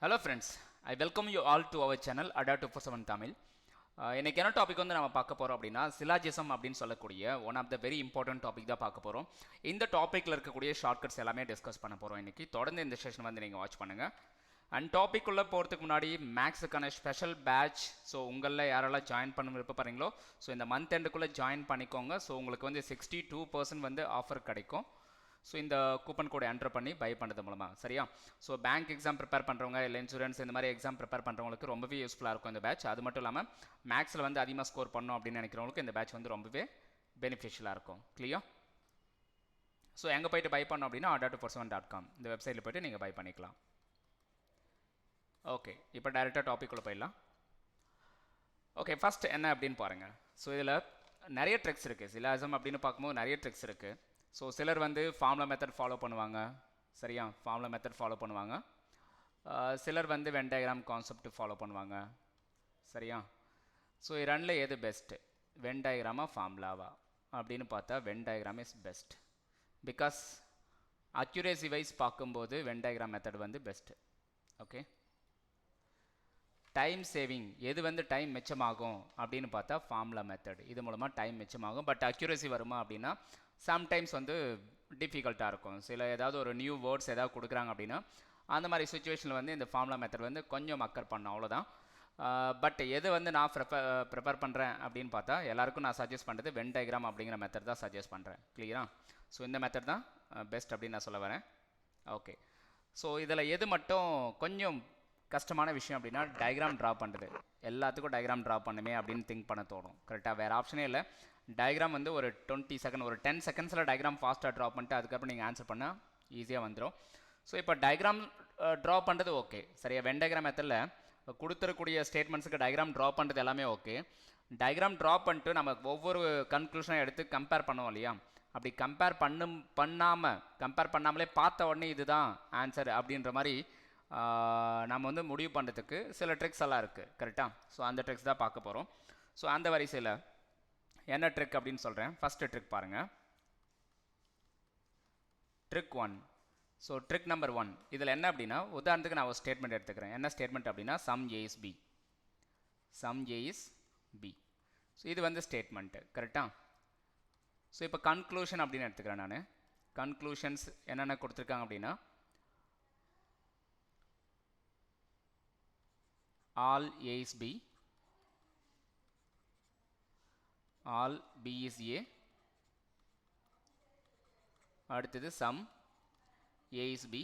Hello friends, I welcome you all to our channel Ada 247 Tamil. இன்னைக்கு என்ன topic வந்து நம்ம பார்க்க போகிறோம் அப்படின்னா சிலாஜிசம் அப்படின்னு சொல்லக்கூடிய one of the very important topic தான் பார்க்க போகிறோம். இந்த டாப்பிக்கில் இருக்கக்கூடிய ஷார்ட்கட்ஸ் எல்லாமே டிஸ்கஸ் பண்ண போகிறோம் இன்றைக்கி. தொடர்ந்து இந்த செஷன் வந்து நீங்கள் வாட்ச் பண்ணுங்கள். அண்ட் டாபிக் உள்ள போகிறதுக்கு முன்னாடி மேக்ஸுக்கான ஸ்பெஷல் பேட்ச், ஸோ உங்களில் யாரெல்லாம் ஜாயின் பண்ண விருப்பப்படுறீங்களோ ஸோ இந்த மந்த் எண்டுக்குள்ளே ஜாயின் பண்ணிக்கோங்க. ஸோ உங்களுக்கு வந்து 62% வந்து ஆஃபர் கிடைக்கும். ஸோ இந்த கூப்பன் கோடை என்டர் பண்ணி பை பண்ணுறது மூலமாக, சரியா? ஸோ பேங்க் எக்ஸாம் ப்ரிப்பேர் பண்ணுறவங்க இல்லை இன்சூரன்ஸ் இந்த மாதிரி எக்ஸாம் ப்ரிப்பேர் பண்ணுறவங்களுக்கு ரொம்பவே யூஸ்ஃபுல்லாக இருக்கும் இந்த பேட்ச். அது மட்டும் இல்லாமல் மேக்ஸில் வந்து அதிகமாக ஸ்கோர் பண்ணணும் அப்படின்னு நினைக்கிறவங்களுக்கு இந்த பேட்ச் வந்து ரொம்பவே பெனிஃபிஷியலாக இருக்கும். கிளியர்? ஸோ எங்கே போய்ட்டு பை பண்ணோம் அப்படின்னா ada247.com இந்த வெப்சைட்டில் போய்ட்டு நீங்கள் பை பண்ணிக்கலாம். ஓகே, இப்போ டைரெக்டாக டாபிக் உள்ள போயிடலாம். ஓகே, ஃபஸ்ட் என்ன அப்படின்னு பாருங்கள். ஸோ இதில் நிறைய ட்ரிக்ஸ் இருக்குது. சிலாஜிசம் அப்படின்னு பார்க்கும்போது நிறைய ட்ரிக்ஸ் இருக்குது. ஸோ சிலர் வந்து ஃபார்முலா மெத்தட் ஃபாலோ பண்ணுவாங்க, சரியா? ஃபார்முலா மெத்தட் ஃபாலோ பண்ணுவாங்க. சிலர் வந்து வென் டயக்ராம் கான்செப்ட் ஃபாலோ பண்ணுவாங்க, சரியா? ஸோ ரெண்டில் எது பெஸ்ட்டு, வென் டயக்ராமா ஃபார்முலாவா அப்படின்னு பார்த்தா Venn diagram is best. Because accuracy wise பார்க்கும்போது வென் டயக்ராம் மெத்தட் வந்து பெஸ்ட்டு. ஓகே, டைம் சேவிங் எது வந்து டைம் மிச்சமாகும் அப்படின்னு பார்த்தா ஃபார்முலா மெத்தட். இது மூலமாக டைம் மிச்சமாகும். பட் அக்யூரேசி வருமா அப்படின்னா சம்டைம்ஸ் வந்து டிஃபிகல்ட்டாக இருக்கும். சில ஏதாவது ஒரு நியூ வேர்ட்ஸ் ஏதாவது கொடுக்குறாங்க அப்படின்னா அந்த மாதிரி சுச்சுவேஷனில் வந்து இந்த ஃபார்முலா மெத்தட் வந்து கொஞ்சம் மக்கர் பண்ணும், அவ்வளோதான். பட் எது வந்து நான் ப்ரிப்பேர் பண்ணுறேன் அப்படின்னு பார்த்தா எல்லாருக்கும் நான் சஜஸ்ட் பண்ணுறது வென் டயக்ராம் அப்படிங்கிற மெத்தட் தான் சஜஸ்ட் பண்ணுறேன். கிளியரா? ஸோ இந்த மெத்தட் தான் பெஸ்ட் அப்படின்னு நான் சொல்ல வரேன். ஓகே, ஸோ இதில் எது மட்டும் கொஞ்சம் கஷ்டமான விஷயம் அப்படின்னா டயக்ராம் ட்ரா பண்ணுறது. எல்லாத்துக்கும் டயக்ராம் ட்ரா பண்ணுமே அப்படின்னு திங்க் பண்ண தோணும், கரெக்டாக? வேறு ஆப்ஷனே இல்லை. டயக்ராம் வந்து ஒரு 20 செகண்ட், ஒரு 10 செகண்ட்ஸில் டயக்ராம் ஃபாஸ்ட்டாக ட்ரா பண்ணிட்டு அதுக்கப்புறம் நீங்கள் ஆன்சர் பண்ணால் ஈஸியாக வந்துடும். ஸோ இப்போ டயக்ராம் ட்ரா பண்ணுறது ஓகே, சரியா? வென் டயக்ராம் மெத்தடில் கொடுத்துருக்கூடிய ஸ்டேட்மெண்ட்ஸுக்கு டயக்ராம் ட்ரா பண்ணுறது எல்லாமே ஓகே. டயக்ராம் ட்ரா பண்ணிட்டு நம்ம ஒவ்வொரு கன்க்ளூஷனாக எடுத்து கம்பேர் பண்ணுவோம் இல்லையா? அப்படி கம்பேர் பண்ணாமலே பார்த்த உடனே இதுதான் ஆன்சர் அப்படின்ற மாதிரி நம்ம வந்து முடிவு பண்ணுறதுக்கு சில ட்ரிக்ஸ் எல்லாம் இருக்குது, கரெக்டாக? ஸோ அந்த ட்ரிக்ஸ் தான் பார்க்க போகிறோம். ஸோ அந்த வரிசையில் என்ன ட்ரிக் அப்படின்னு சொல்கிறேன். ஃபஸ்ட்டு ட்ரிக் பாருங்கள், ட்ரிக் 1. ஸோ ட்ரிக் நம்பர் 1 இதில் என்ன அப்படின்னா, உதாரணத்துக்கு நான் ஒரு ஸ்டேட்மெண்ட் எடுத்துக்கிறேன். என்ன ஸ்டேட்மெண்ட் அப்படின்னா some A is B. Some A is B. So இது வந்து ஸ்டேட்மெண்ட்டு, கரெக்டாக? ஸோ இப்போ கன்க்ளூஷன் அப்படின்னு எடுத்துக்கிறேன் நான். கன்க்ளூஷன்ஸ் என்னென்ன கொடுத்துருக்காங்க அப்படின்னா all A is B, all B is A, அடுத்தது sum A is B,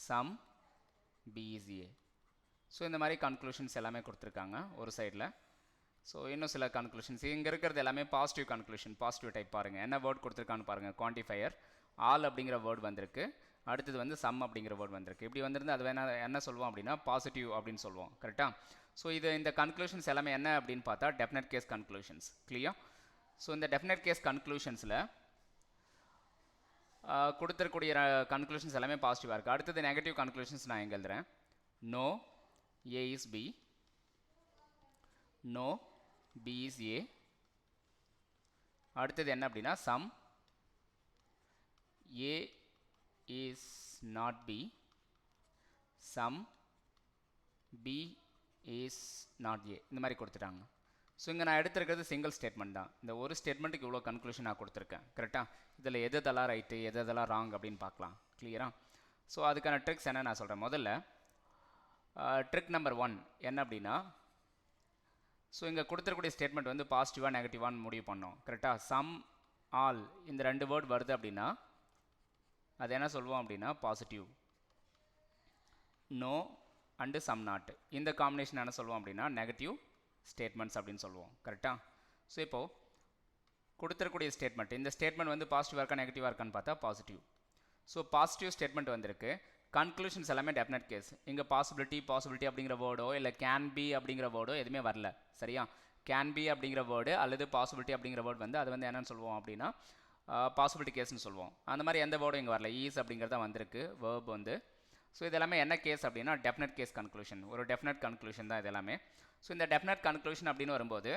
sum B is A. So இந்த மாதிரி கன்க்ளூஷன்ஸ் எல்லாமே கொடுத்துருக்காங்க ஒரு சைடில். ஸோ இன்னும் சில கன்க்ளூஷன்ஸ் இங்கே இருக்கிறது எல்லாமே பாசிட்டிவ் கன்க்ளூஷன், பாசிட்டிவ் டைப். பாருங்கள் என்ன வேர்ட் கொடுத்துருக்கான்னு பாருங்கள். குவான்டிஃபையர் ஆல் அப்படிங்கிற வேர்ட் வந்திருக்கு, அடுத்தது வந்து சம் அப்படிங்கிற வேர்ட் வந்திருக்கு. இப்படி வந்திருந்து அது வேணால் என்ன சொல்லுவோம் அப்படின்னா பாசிட்டிவ் அப்படின்னு சொல்லுவோம், கரெக்டாக? ஸோ இது இந்த கன்க்ளூஷன்ஸ் எல்லாமே என்ன அப்படின்னு பார்த்தா definite case conclusions. Clear? So இந்த டெஃபினட் கேஸ் கன்க்ளூஷன்ஸில் கொடுத்துருக்கூடிய கன்க்ளூஷன்ஸ் எல்லாமே பாசிட்டிவாக இருக்குது. அடுத்தது நெகட்டிவ் கன்க்ளூஷன்ஸ் நான் எங்கே எழுதுகிறேன். No A is B, no B is A. அடுத்தது என்ன அப்படின்னா some A is not B, sum B is not A. இந்த மாதிரி கொடுத்துட்டாங்க. ஸோ இங்கே நான் எடுத்துருக்கிறது சிங்கிள் ஸ்டேட்மெண்ட் தான். இந்த ஒரு ஸ்டேட்மெண்ட்டுக்கு இவ்வளோ கன்க்ளூஷன் நான் கொடுத்துருக்கேன், கரெக்டாக? இதில் எதெல்லாம் ரைட்டு எதெல்லாம் ராங் அப்படின்னு பார்க்கலாம், கிளியரா? ஸோ அதுக்கான ட்ரிக்ஸ் என்ன நான் சொல்கிறேன். முதல்ல ட்ரிக் நம்பர் 1 என்ன அப்படின்னா, ஸோ இங்கே கொடுத்துருக்கூடிய ஸ்டேட்மெண்ட் வந்து பாசிட்டிவாக நெகட்டிவான்னு முடிவு பண்ணோம், கரெக்டாக? சம் ஆல் இந்த ரெண்டு வேர்ட் வருது அப்படின்னா அது என்ன சொல்லுவோம் அப்படின்னா positive. No and some not இந்த காம்பினேஷன் என்ன சொல்லுவோம் அப்படின்னா நெகட்டிவ் ஸ்டேட்மெண்ட்ஸ் அப்படின்னு சொல்லுவோம், கரெக்டாக? ஸோ இப்போது கொடுத்துருக்கூடிய ஸ்டேட்மெண்ட், இந்த ஸ்டேட்மெண்ட் வந்து பாசிட்டிவாக இருக்கா நெகட்டிவாக இருக்கான்னு பார்த்தா பாசிட்டிவ். ஸோ பாசிட்டிவ் ஸ்டேட்மெண்ட் வந்திருக்கு. கன்க்ளூஷன்ஸ் எல்லாமே டெஃபினட் கேஸ். இங்கே பாசிபிலிட்டி அப்படிங்கிற வேர்டோ இல்லை கேன் பி அப்படிங்கிற வேர்டோ எதுவுமே வரல, சரியா? கேன் பி அப்படிங்கிற வேர்டு அல்லது பாசிபிலிட்டி அப்படிங்கிற வேர்டு வந்து அது வந்து என்னென்னு சொல்லுவோம் அப்படின்னா பாசிபிலிட்டி கேஸ்ன்னு சொல்லுவோம். அந்த மாதிரி எந்த வேர்டும் இங்கே வரல. ஈஸ் அப்படிங்கிறத வந்திருக்கு வேர்ப் வந்து. ஸோ இது எல்லாமே என்ன கேஸ் அப்படின்னா டெஃபினட் கேஸ் கன்க்ளூஷன், ஒரு டெஃபினட் கன்க்ளூஷன் தான் இது எல்லாமே. ஸோ இந்த டெஃபினட் கன்க்ளூஷன் அப்படின்னு வரும்போது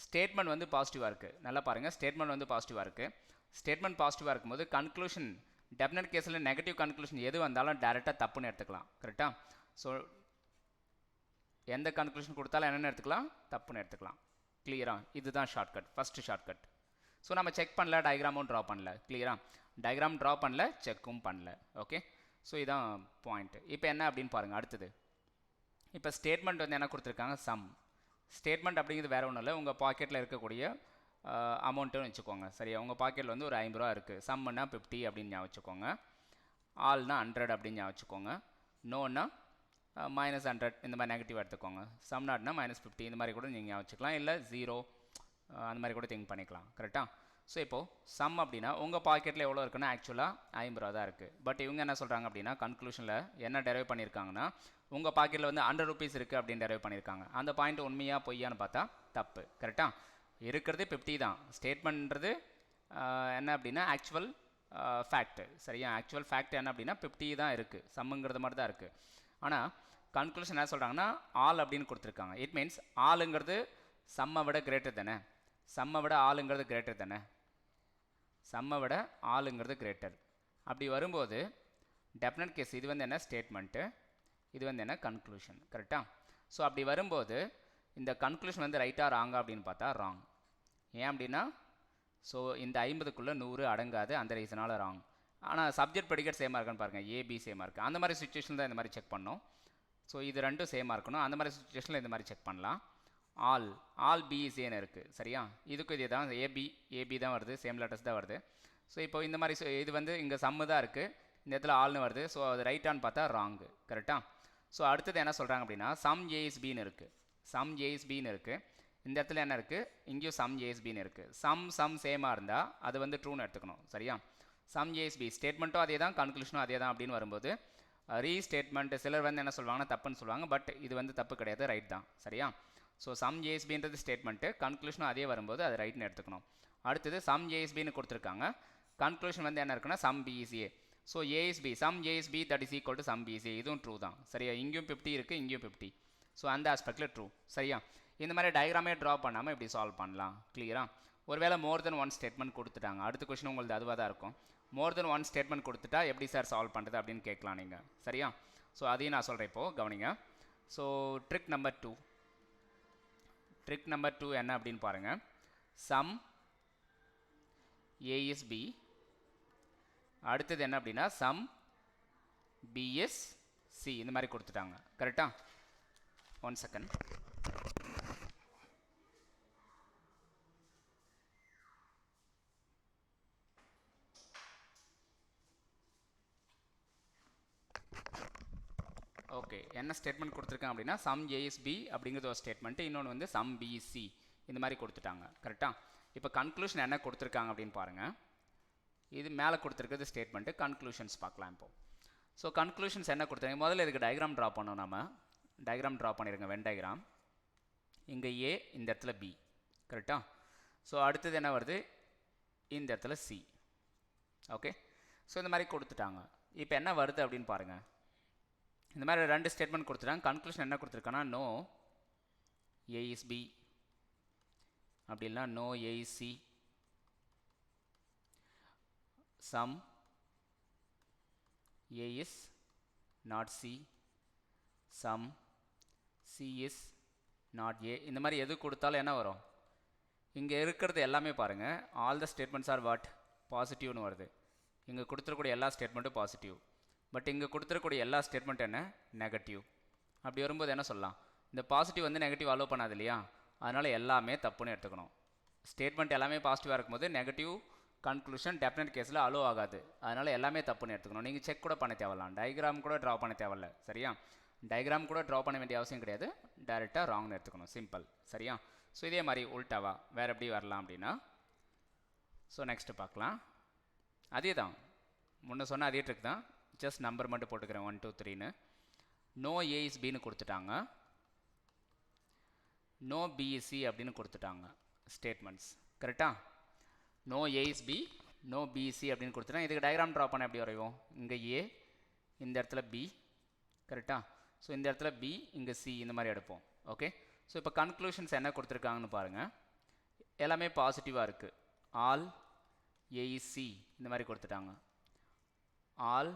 ஸ்டேட்மெண்ட் வந்து பாசிட்டிவாக இருக்குது. நல்லா பாருங்கள், ஸ்டேட்மெண்ட் வந்து பாசிட்டிவாக இருக்குது. ஸ்டேட்மெண்ட் பாசிட்டிவாக இருக்கும்போது கன்க்ளூஷன் டெஃபினட் கேஸில் நெகட்டிவ் கன்க்ளூஷன் எது வந்தாலும் டேரெக்டாக தப்புன்னு எடுத்துக்கலாம். கரெக்டாக? ஸோ எந்த கன்க்ளூஷன் கொடுத்தாலும் என்னென்னு எடுத்துக்கலாம், தப்புன்னு எடுத்துக்கலாம். கிளியரா? இதுதான் ஷார்ட்கட், ஃபஸ்ட்டு ஷார்ட்கட். ஸோ நம்ம செக் பண்ணல, டயக்ராமும் ட்ரா பண்ணல. கிளியரா? டயக்ராம் ட்ரா பண்ணல, செக்கும் பண்ணல. ஓகே, ஸோ இதான் பாயிண்ட். இப்போ என்ன அப்படின்னு பாருங்கள். அடுத்தது இப்போ ஸ்டேட்மெண்ட் வந்து என்ன கொடுத்துருக்காங்க, சம். ஸ்டேட்மெண்ட் அப்படிங்கிறது வேறு ஒன்றும் இல்லை, உங்கள் பாக்கெட்டில் இருக்கக்கூடிய அமௌண்ட்டுன்னு வச்சுக்கோங்க. சரியா? உங்கள் பாக்கெட்டில் வந்து ஒரு 50 ரூபா இருக்குது. சம்முன்னா 50 அப்படின்னு ஞாபகம் வச்சுக்கோங்க. ஆல்னா 100 அப்படின்னு ஞாபகம் வச்சுக்கோங்க. நோன்னா -100 இந்த மாதிரி நெகட்டிவ் எடுத்துக்கோங்க. சம் நாட்னா -50 இந்த மாதிரி கூட நீங்கள் ஞாபகம் வச்சுக்கலாம். இல்லை 0 அந்த மாதிரி கூட திங்க் பண்ணிக்கலாம். கரெக்டாக? ஸோ இப்போது சம் அப்படின்னா உங்கள் பாக்கெட்டில் எவ்வளோ இருக்குன்னா ஆக்சுவலாக 50 ரூபா தான் இருக்குது. பட் இவங்க என்ன சொல்கிறாங்க அப்படின்னா கன்க்ளூஷனில் என்ன டெரைவ் பண்ணியிருக்காங்கன்னா உங்கள் பாக்கெட்டில் வந்து 100 ருபீஸ் இருக்குது அப்படின்னு டெரைவ் பண்ணியிருக்காங்க. அந்த பாயிண்ட் உண்மையாக பொய்யான்னு பார்த்தா தப்பு. கரெக்டாக? இருக்கிறது 50 தான். ஸ்டேட்மெண்ட்ன்றது என்ன அப்படின்னா ஆக்சுவல் ஃபேக்ட். சரியா? ஆக்சுவல் ஃபேக்ட் என்ன அப்படின்னா 50 தான் இருக்குது, சம்முங்கிறது மாதிரி தான் இருக்குது. ஆனால் கன்க்ளூஷன் என்ன சொல்கிறாங்கன்னா ஆல் அப்படின்னு கொடுத்துருக்காங்க. இட் மீன்ஸ் ஆளுங்கிறது சம்மை விட கிரேட்டர் தானே, சம்மை விட ஆளுங்கிறது கிரேட்டர் தானே, சம்மை விட ஆளுங்கிறது கிரேட்டர். அப்படி வரும்போது டெஃபினட் கேஸ் இது வந்து என்ன ஸ்டேட்மெண்ட்டு, இது வந்து என்ன கன்க்ளூஷன். கரெக்டாக? ஸோ அப்படி வரும்போது இந்த கன்க்ளூஷன் வந்து ரைட்டாக ராங்கா அப்படின்னு பார்த்தா ராங். ஏன் அப்படின்னா ஸோ இந்த 50க்குள்ளே 100 அடங்காது, அந்த ரீசனால் ராங். ஆனால் சப்ஜெக்ட் ப்ரெடிகேட் சேமாக இருக்கான்னு பாருங்கள், ஏபி சேமாக இருக்குது. அந்த மாதிரி சுச்சுவேஷன் தான் இந்த மாதிரி செக் பண்ணோம். ஸோ இது ரெண்டும் சேமாக இருக்கணும். அந்த மாதிரி சுச்சுவேஷனில் இந்த மாதிரி செக் பண்ணலாம். ஆல் பி இஸ் ஏன்னு இருக்குது. சரியா? இதுக்கும் இதே தான், ஏபி தான் வருது, சேம் லெட்டர்ஸ் தான் வருது. ஸோ இப்போ இந்த மாதிரி இது வந்து இங்கே சம்மு தான் இருக்குது, இந்த இடத்துல ஆல்னு வருது. ஸோ அது ரைட்டான்னு பார்த்தா ராங்கு. கரெக்டாக? ஸோ அடுத்தது என்ன சொல்கிறாங்க அப்படின்னா சம் ஏஎஸ்பின்னு இருக்குது, சம் ஏஎஸ்பின்னு இருக்குது. இந்த இடத்துல என்ன இருக்குது, இங்கேயும் சம் ஏஎஸ்பின்னு இருக்குது. சம் சேமாக இருந்தால் அது வந்து ட்ரூன்னு எடுத்துக்கணும். சரியா? சம் ஏஎஸ்பி ஸ்டேட்மெண்ட்டும் அதே தான், கன்க்ளூஷனும் அதே தான் அப்படின்னு வரும்போது ரீஸ்டேட்மெண்ட் சிலர் வந்து என்ன சொல்லுவாங்கன்னா தப்புன்னு சொல்லுவாங்க. பட் இது வந்து தப்பு கிடையாது, ரைட் தான். சரியா? ஸோ சம் ஏஎஸ்பின்றது ஸ்டேட்மெண்ட்டு, கன்க்ளூஷனும் அதே வரும்போது அது ரைட்னு எடுத்துக்கணும். அடுத்தது சம் ஏஎஸ்பின்னு கொடுத்துருக்காங்க, கன்க்ளூஷன் வந்து என்ன இருக்குன்னா some B is A. So A is B some A is B that is equal to some B is A, இதுவும் ட்ரூ தான். சரியா? இங்கேயும் 50 இருக்குது, இங்கேயும் 50. ஸோ அந்த ஆஸ்பெக்டில் ட்ரூ. சரியா? இந்த மாதிரி டயக்ராமே ட்ரா பண்ணாமல் இப்படி சால்வ் பண்ணலாம். கிளியரா? ஒருவேளை மோர் தென் ஒன் ஸ்டேட்மெண்ட் கொடுத்துட்டாங்க, அடுத்த கொஸ்டின் உங்களுக்கு அதுவாக தான் இருக்கும். மோர் தென் ஒன் ஸ்டேட்மெண்ட் கொடுத்துட்டா எப்படி சார் சால்வ் பண்ணுறது அப்படின்னு கேட்கலாம் நீங்கள். சரியா? ஸோ அதையும் நான் சொல்கிறேன் இப்போது, கவனிங்க. ஸோ ட்ரிக் நம்பர் 2 என்ன அப்படின்னு பாருங்கள். சம் ஏ இஸ் பி, அடுத்தது என்ன அப்படின்னா சம் பி இஸ் சி, இந்த மாதிரி கொடுத்துட்டாங்க. கரெக்டா? 1 செகண்ட். ஓகே, என்ன ஸ்டேட்மெண்ட் கொடுத்துருக்காங்க அப்படின்னா சம் ஏஎஸ்பி அப்படிங்கிறது ஒரு ஸ்டேட்மெண்ட்டு, இன்னொன்று வந்து சம் பிசி இந்த மாதிரி கொடுத்துட்டாங்க. கரெக்டாக? இப்போ கன்க்ளூஷன் என்ன கொடுத்துருக்காங்க அப்படின்னு பாருங்கள். இது மேலே கொடுத்துருக்கிறது ஸ்டேட்மெண்ட்டு, கன்க்ளூஷன்ஸ் பார்க்கலாம் இப்போ. ஸோ கன்க்ளூஷன்ஸ் என்ன கொடுத்துருங்க, முதல்ல இதுக்கு டயக்ராம் ட்ரா பண்ணோம். நம்ம டயக்ராம் ட்ரா பண்ணிடுங்க, வென் டயக்ராம். இங்கே ஏ, இந்த இடத்துல பி. கரெக்டாக? ஸோ அடுத்தது என்ன வருது, இந்த இடத்துல சி. ஓகே, ஸோ இந்த மாதிரி கொடுத்துட்டாங்க. இப்போ என்ன வருது அப்படின்னு பாருங்கள். இந்த மாதிரி 2 ஸ்டேட்மெண்ட் கொடுத்துட்டாங்க. கன்க்ளூஷன் என்ன கொடுத்துருக்காங்கன்னா நோ ஏ இஸ் பி, அப்படி இல்லைனா no A is C, some A is not C, some C is not A. இந்த மாதிரி எது கொடுத்தாலும் என்ன வரும், இங்கே இருக்கிறது எல்லாமே பாருங்கள், all the statements are what, பாசிட்டிவ்னு வருது. இங்கே கொடுத்துருக்கூடிய எல்லா ஸ்டேட்மெண்ட்டும் பாசிட்டிவ். பட் இங்கே கொடுத்துருக்கூடிய எல்லா ஸ்டேட்மெண்ட் என்ன, நெகட்டிவ். அப்படி வரும்போது என்ன சொல்லலாம், இந்த பாசிட்டிவ் வந்து நெகட்டிவ் அலோவ் பண்ணாது இல்லையா, அதனால் எல்லாமே தப்புன்னு எடுத்துக்கணும். ஸ்டேட்மெண்ட் எல்லாமே பாசிட்டிவாக இருக்கும்போது நெகட்டிவ் கன்க்ளூஷன் டெஃபினட் கேஸில் அலோவ் ஆகாது, அதனால் எல்லாமே தப்புன்னு எடுத்துக்கணும். நீங்கள் செக் கூட பண்ண தேவையில்லாம், டயக்ராம் கூட ட்ரா பண்ண தேவையில்ல. சரியா? டயக்ராம் கூட ட்ரா பண்ண வேண்டிய அவசியம் கிடையாது, டேரெக்டாக ராங்னு எடுத்துக்கணும், சிம்பிள். சரியா? ஸோ இதே மாதிரி உல்டாவா வேறு எப்படி வரலாம் அப்படின்னா, ஸோ நெக்ஸ்ட்டு பார்க்கலாம். அதே தான் முன்ன சொன்ன அதே ட்ரிக் தான், ஜஸ்ட் நம்பர் மட்டும் போட்டுக்கிறேன் 1 2 3ன்னு. நோ ஏ இஸ் பின்னு கொடுத்துட்டாங்க, நோ பி இஸ் சி அப்படின்னு கொடுத்துட்டாங்க ஸ்டேட்மெண்ட்ஸ். கரெக்டா? No A is B, no B is C அப்படின்னு கொடுத்துட்டாங்க. இதுக்கு டயக்ராம் ட்ரா பண்ண எப்படி வரைவோம், இங்கே ஏ, இந்த இடத்துல பி. கரெக்டா? ஸோ இந்த இடத்துல பி, இங்கே சி, இந்த மாதிரி எடுப்போம். ஓகே, ஸோ இப்போ கன்க்ளூஷன்ஸ் என்ன கொடுத்துருக்காங்கன்னு பாருங்கள். எல்லாமே பாசிட்டிவாக இருக்குது, ஆல் ஏ இஸ் சி இந்த மாதிரி கொடுத்துட்டாங்க. All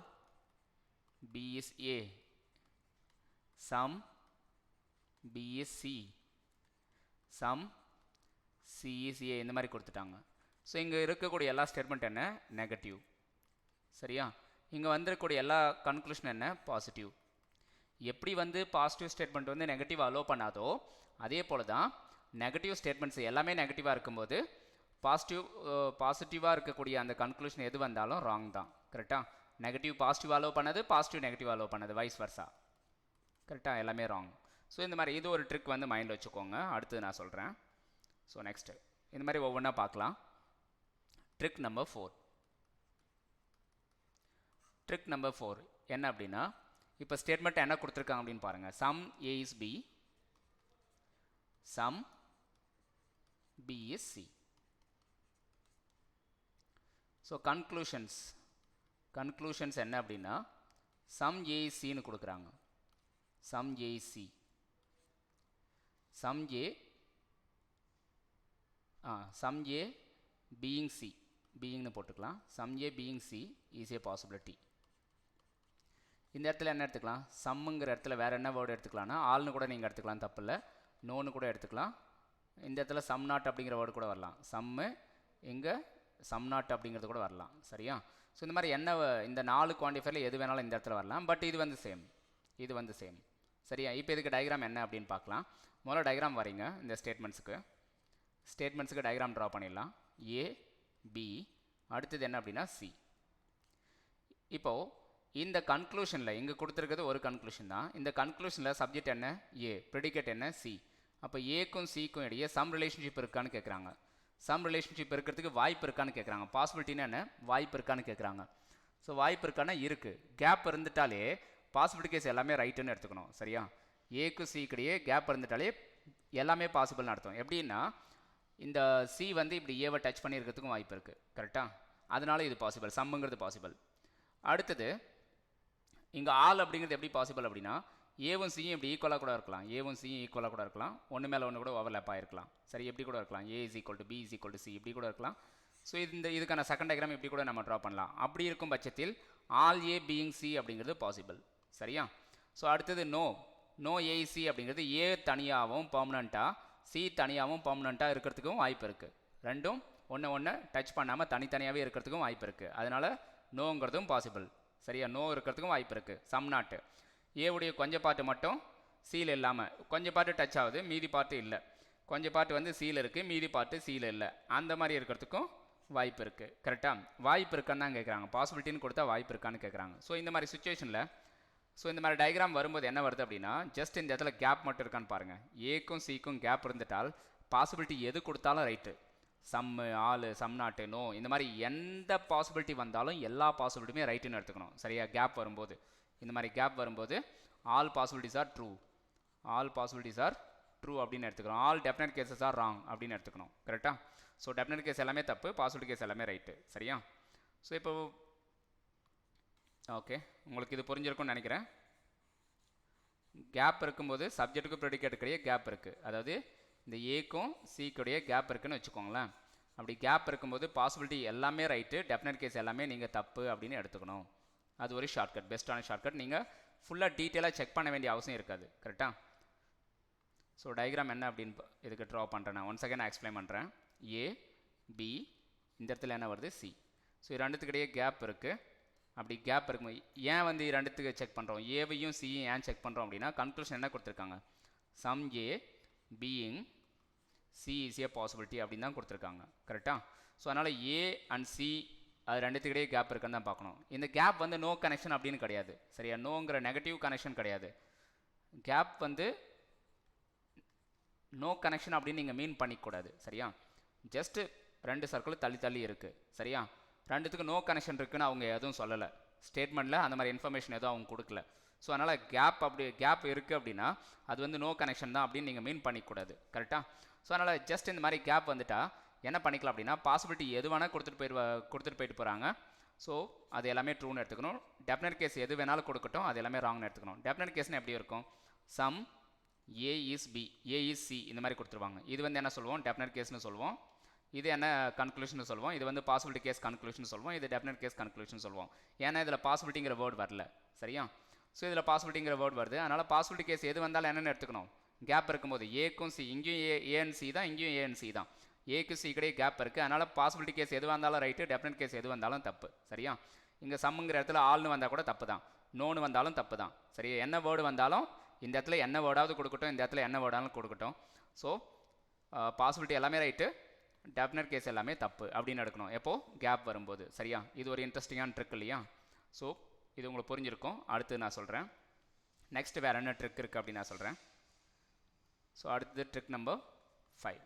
B is A, some B is C, some C is A, இந்த மாதிரி கொடுத்துட்டாங்க. ஸோ இங்கே இருக்கக்கூடிய எல்லா ஸ்டேட்மெண்ட் என்ன? நெகட்டிவ். சரியா? இங்கே வந்திருக்கக்கூடிய எல்லா கன்க்ளூஷன் என்ன? பாசிட்டிவ். எப்படி வந்து பாசிட்டிவ் ஸ்டேட்மெண்ட் வந்து நெகட்டிவ் அலோவ் பண்ணாதோ அதே போல் தான் நெகட்டிவ் ஸ்டேட்மெண்ட்ஸ் எல்லாமே நெகட்டிவாக இருக்கும்போது பாசிட்டிவாக இருக்கக்கூடிய அந்த கன்க்ளூஷன் எது வந்தாலும் ராங் தான். கரெக்டாக? நெகட்டிவ் பாசிட்டிவ் அலோவ் பண்ணது, பாசிட்டிவ் நெகட்டிவ் அலோவ் பண்ணது, வைஸ் வர்ஸா. கரெக்டாக? எல்லாமே ராங். ஸோ இந்த மாதிரி இது ஒரு ட்ரிக் வந்து மைண்டில் வச்சுக்கோங்க. அடுத்தது நான் சொல்கிறேன். ஸோ நெக்ஸ்ட்டு இந்த மாதிரி ஒவ்வொன்றா பார்க்கலாம். Trick number 4. ட்ரிக் நம்பர் 4 என்ன அப்படின்னா, இப்போ ஸ்டேட்மெண்ட் என்ன கொடுத்துருக்காங்க அப்படின்னு பாருங்கள். Some A is B, some B is C. So conclusions என்ன அப்படின்னா, சம் ஏ இஸ் சின்னு கொடுக்குறாங்க. Some A is C, some A being C, பீயிங்னு போட்டுக்கலாம். Some A being C is a possibility. இந்த இடத்துல என்ன எடுத்துக்கலாம்? சம்முங்கிற இடத்துல வேறு என்ன வேர்டு எடுத்துக்கலாம்னா, ஆல்னு கூட நீங்கள் எடுத்துக்கலாம், தப்பு இல்லை. நோன்னு கூட எடுத்துக்கலாம். இந்த இடத்துல சம் நாட் அப்படிங்கிற வேர்டு கூட வரலாம். சம்மு இங்கே சம் நாட் அப்படிங்கிறது கூட வரலாம். சரியா? ஸோ இந்த மாதிரி என்ன இந்த 4 குவான்டிஃபையரில் எது வேணாலும் இந்த இடத்துல வரலாம். பட் இது வந்து சேம். சரியா? இப்போ இதுக்கு டயக்ராம் என்ன அப்படின்னு பார்க்கலாம். முதல்ல டயக்ராம் வரீங்க. இந்த ஸ்டேட்மெண்ட்ஸுக்கு டயக்ராம் ட்ரா பண்ணிடலாம். ஏ பி, அடுத்தது என்ன அப்படின்னா சி. இப்போது இந்த கன்க்ளூஷனில் இங்கே கொடுத்துருக்கிறது ஒரு கன்க்ளூஷன் தான். இந்த கன்க்ளூஷனில் சப்ஜெக்ட் என்ன? ஏ, ப்ரெடிகேட் என்ன? சி. அப்போ ஏக்கும் சிக்கும் இடையே சம் ரிலேஷன்ஷிப் இருக்கான்னு கேட்குறாங்க. சம் ரிலேஷன்ஷிப் இருக்கிறதுக்கு வாய்ப்பு இருக்கான்னு கேட்குறாங்க. பாசிபிலிட்டின்னா என்ன? வாய்ப்பு இருக்கான்னு கேட்குறாங்க. ஸோ வாய்ப்பு இருக்கான்னா இருக்குது. கேப் இருந்துட்டாலே பாசிபிலிட்டி கேஸ் எல்லாமே ரைட்டுன்னு எடுத்துக்கணும். சரியா? ஏக்கு சிக்கு இடையே கேப் இருந்துட்டாலே எல்லாமே பாசிபிள்னு அர்த்தம். எப்படின்னா, இந்த சி வந்து இப்படி ஏவை டச் பண்ணியிருக்கிறதுக்கும் வாய்ப்பு இருக்குது. கரெக்டாக? அதனால இது பாசிபிள், சம்முங்கிறது பாசிபிள். அடுத்தது இங்கே ஆல் அப்படிங்கிறது எப்படி பாசிபிள் அப்படின்னா, ஏவும் சியும் இப்படி ஈக்குவலாக கூட இருக்கலாம். ஏவும் சியும் ஈக்குவலாக கூட இருக்கலாம். ஒன்று மேலே ஒன்று கூட ஓவர்லேப் ஆகிருக்கலாம். சரி, எப்படி கூட இருக்கலாம். A is equal to B is equal to C, இப்படி கூட இருக்கலாம். ஸோ இதுக்கான செகண்ட் டயக்ராம் இப்படி கூட நம்ம ட்ரா பண்ணலாம். அப்படி இருக்கும் பட்சத்தில் ஆல் ஏ பீயிங் சி அப்படிங்கிறது பாசிபிள். சரியா? ஸோ அடுத்தது நோ ஏ சி அப்படிங்கிறது ஏ தனியாகவும் பர்மனண்ட்டாக, சி தனியாகவும் பர்மனண்ட்டாக இருக்கிறதுக்கும் வாய்ப்பு இருக்குது. ரெண்டும் ஒன்று டச் பண்ணாமல் தனித்தனியாகவே இருக்கிறதுக்கும் வாய்ப்பு இருக்குது. அதனால் நோங்கிறதும் பாசிபிள். சரியா? நோ இருக்கிறதுக்கும் வாய்ப்பு இருக்குது. சம் நாட்டு ஏவுடைய கொஞ்சம் பாட்டு மட்டும் சீல் இல்லாமல், கொஞ்சம் பாட்டு டச் ஆகுது, மீதி பாட்டு இல்லை. கொஞ்சம் பாட்டு வந்து சீல் இருக்குது, மீதி பாட்டு சீல் இல்லை. அந்த மாதிரி இருக்கிறதுக்கும் வாய்ப்பு இருக்குது. கரெக்டாக? வாய்ப்பு இருக்கான்னு தான் கேட்குறாங்க. பாசிபிலிட்டின்னு கொடுத்தா வாய்ப்பு இருக்கான்னு கேட்குறாங்க. ஸோ இந்த மாதிரி சுச்சுவேஷனில் இந்த மாதிரி டயக்ராம் வரும்போது என்ன வருது அப்படின்னா, ஜஸ்ட் இந்த இடத்துல கேப் மட்டும் இருக்கான்னு பாருங்கள். ஏக்கும் சிக்கும் கேப் இருந்துட்டால் பாசிபிலிட்டி எது கொடுத்தாலும் ரைட்டு. சம்மு, ஆளு, சம் நாட்டு, நோ, இந்த மாதிரி எந்த பாசிபிலிட்டி வந்தாலும் எல்லா பாசிபிலிட்டியுமே ரைட்டுன்னு எடுத்துக்கணும். சரியா? கேப் வரும்போது, இந்த மாதிரி கேப் வரும்போது ஆல் பாசிபிலிட்டிஸ் ஆர் ட்ரூ அப்படின்னு எடுத்துக்கிறோம். All definite cases are wrong அப்படின்னு எடுத்துக்கணும். கரெக்டாக? ஸோ டெஃபினட் கேஸ் எல்லாமே தப்பு, பாசிபிலிட்டி கேஸ் எல்லாமே ரைட்டு. சரியா? ஸோ இப்போ ஓகே, உங்களுக்கு இது புரிஞ்சிருக்கும்னு நினைக்கிறேன். கேப் இருக்கும்போது சப்ஜெக்ட்டுக்கு ப்ரெடிகேட்டுக்கிடையே கேப் இருக்குது. அதாவது இந்த ஏக்கும் சிக்குடைய கேப் இருக்குன்னு வச்சுக்கோங்களேன். அப்படி கேப் இருக்கும்போது பாசிபிலிட்டி எல்லாமே ரைட்டு, டெஃபினட் கேஸ் எல்லாமே நீங்கள் தப்பு அப்படின்னு எடுத்துக்கணும். அது ஒரு ஷார்ட்கட், பெஸ்ட்டான ஷார்ட்கட். நீங்கள் ஃபுல்லாக டீட்டெயிலாக செக் பண்ண வேண்டிய அவசியம் இருக்காது. கரெக்டாக? ஸோ டயக்ராம் என்ன அப்படின்னு இதுக்கு ட்ரா பண்ணுறேன். நான் ஒன்ஸ் அகைன் நான் எக்ஸ்பிளைன் பண்ணுறேன். ஏ பி, இந்த இடத்துல என்ன வருது? சி. ஸோ ரெண்டுத்துக்கிடையே கேப் இருக்குது. அப்படி கேப் இருக்கும்போது ஏன் வந்து ரெண்டுத்துக்கு செக் பண்ணுறோம்? ஏவையும் சியும் ஏன் செக் பண்ணுறோம் அப்படின்னா, கன்க்ளூஷன் என்ன கொடுத்துருக்காங்க? Some A being C is a possibility அப்படின்னு தான் கொடுத்துருக்காங்க. கரெக்டாக? ஸோ அதனால் ஏ அண்ட் சி அது ரெண்டுத்துக்கிடையே கேப் இருக்குன்னு தான் பார்க்கணும். இந்த கேப் வந்து நோ கனெக்ஷன் அப்படின்னு கிடையாது. சரியா? நோங்கிற நெகட்டிவ் கனெக்ஷன் கிடையாது. கேப் வந்து நோ கனெக்ஷன் அப்படின்னு நீங்கள் மீன் பண்ணிக்கூடாது. சரியா? ஜஸ்ட்டு 2 சர்க்கிள் தள்ளி இருக்குது. சரியா? ரெண்டுத்துக்கு நோ கனெக்ஷன் இருக்குன்னு அவங்க எதுவும் சொல்லலை. ஸ்டேட்மெண்ட்டில் அந்த மாதிரி இன்ஃபர்மேஷன் எதுவும் அவங்க கொடுக்கல. ஸோ அதனால் கேப் இருக்குது அப்படின்னா அது வந்து நோ கனெக்ஷன் தான் அப்படின்னு நீங்கள் மீன் பண்ணிக்கூடாது. கரெக்டாக? ஸோ அதனால் ஜஸ்ட் இந்த மாதிரி கேப் வந்துட்டால் என்ன பண்ணிக்கலாம் அப்படின்னா, பாசிபிலிட்டி எது வேணால் கொடுத்துட்டு போயிட்டு போகிறாங்க. ஸோ அது எல்லாமே ட்ரூன்னு எடுத்துக்கணும். டெஃபினட் கேஸ் எது வேணாலும் கொடுக்கட்டும், அது எல்லாமே ராங்னு எடுத்துக்கணும். டெஃபினட் கேஸ்னு எப்படி இருக்கும்? Some A is B, A is C, இந்த மாதிரி கொடுத்துருவாங்க. இது வந்து என்ன சொல்லுவோம்? டெஃபினட் கேஸ்னு சொல்லுவோம். இது என்ன கன்க்ளூஷன் சொல்லுவோம், இது வந்து பாசிபிலிட்டி கேஸ் கன்க்ளூஷன் சொல்லுவோம், இது டெஃபினட் கேஸ் கன்க்ளூஷன் சொல்லுவோம். ஏன்னா இதில் பாசிபிலிட்டிங்கிற வேர்டு வரல. சரியா? ஸோ இதில் பாசிபிலிட்டிங்கிற வேர்டு வருது. அதனால் பாசிபிலிட்டி கேஸ் எது வந்தாலும் என்னென்னு எடுத்துக்கணும், கேப் இருக்கும்போது ஏக்கும் சி, இங்கேயும் ஏஎன்சி தான், இங்கேயும் ஏஎன்சி தான், ஏக்கு சி கிடையே கேப் இருக்குது. அதனால் பாசிபிலிட்டி கேஸ் எது வந்தாலும் ரைட்டு, டெஃபினட் கேஸ் எது வந்தாலும் தப்பு. சரியா? இங்கே சம்முங்கிற இடத்துல ஆள்னு வந்தால் கூட தப்பு தான், நோன்னு வந்தாலும் தப்பு தான். சரியா? என்ன வேர்டு வந்தாலும் இந்த இடத்துல என்ன வேர்டாவது கொடுக்கட்டும், இந்த இடத்துல என்ன வேர்டாலும் கொடுக்கட்டும். ஸோ பாசிபிலிட்டி எல்லாமே ரைட்டு, டெஃபினட் கேஸ் எல்லாமே தப்பு அப்படின்னு எடுக்கணும் எப்போது கேப் வரும்போது. சரியா? இது ஒரு இன்ட்ரெஸ்டிங்கான ட்ரிக் இல்லையா? ஸோ இது உங்களுக்கு புரிஞ்சிருக்கும். அடுத்து நான் சொல்கிறேன், நெக்ஸ்ட் வேறு என்ன ட்ரிக் இருக்குது அப்படின்னு நான் சொல்கிறேன். ஸோ அடுத்தது ட்ரிக் நம்பர் 5.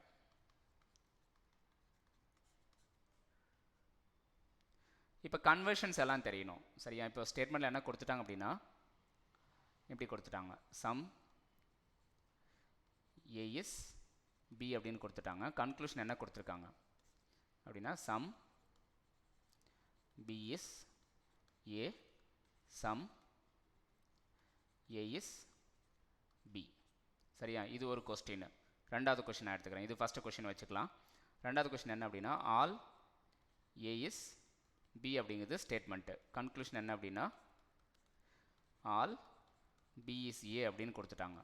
இப்போ கன்வர்ஷன்ஸ் எல்லாம் தெரியணும். சரியா? இப்போ ஸ்டேட்மெண்ட்டில் என்ன கொடுத்துட்டாங்க அப்படின்னா எப்படி கொடுத்துட்டாங்க, சம் ஏ இஸ் பி அப்படின்னு கொடுத்துட்டாங்க. கன்க்ளூஷன் என்ன கொடுத்துருக்காங்க அப்படின்னா some B is A, some A is B. சரியா? இது ஒரு கொஸ்டின். ரெண்டாவது கொஸ்டின் நான் எடுத்துக்கிறேன். இது ஃபஸ்ட்டு கொஸ்டின் வச்சுக்கலாம். ரெண்டாவது கொஸ்டின் என்ன அப்படின்னா ஆல் ஏ இஸ் பி அப்படிங்கிறது ஸ்டேட்மெண்ட்டு. கன்க்ளூஷன் என்ன அப்படின்னா ஆல் பி இஸ் ஏ அப்படின்னு கொடுத்துட்டாங்க.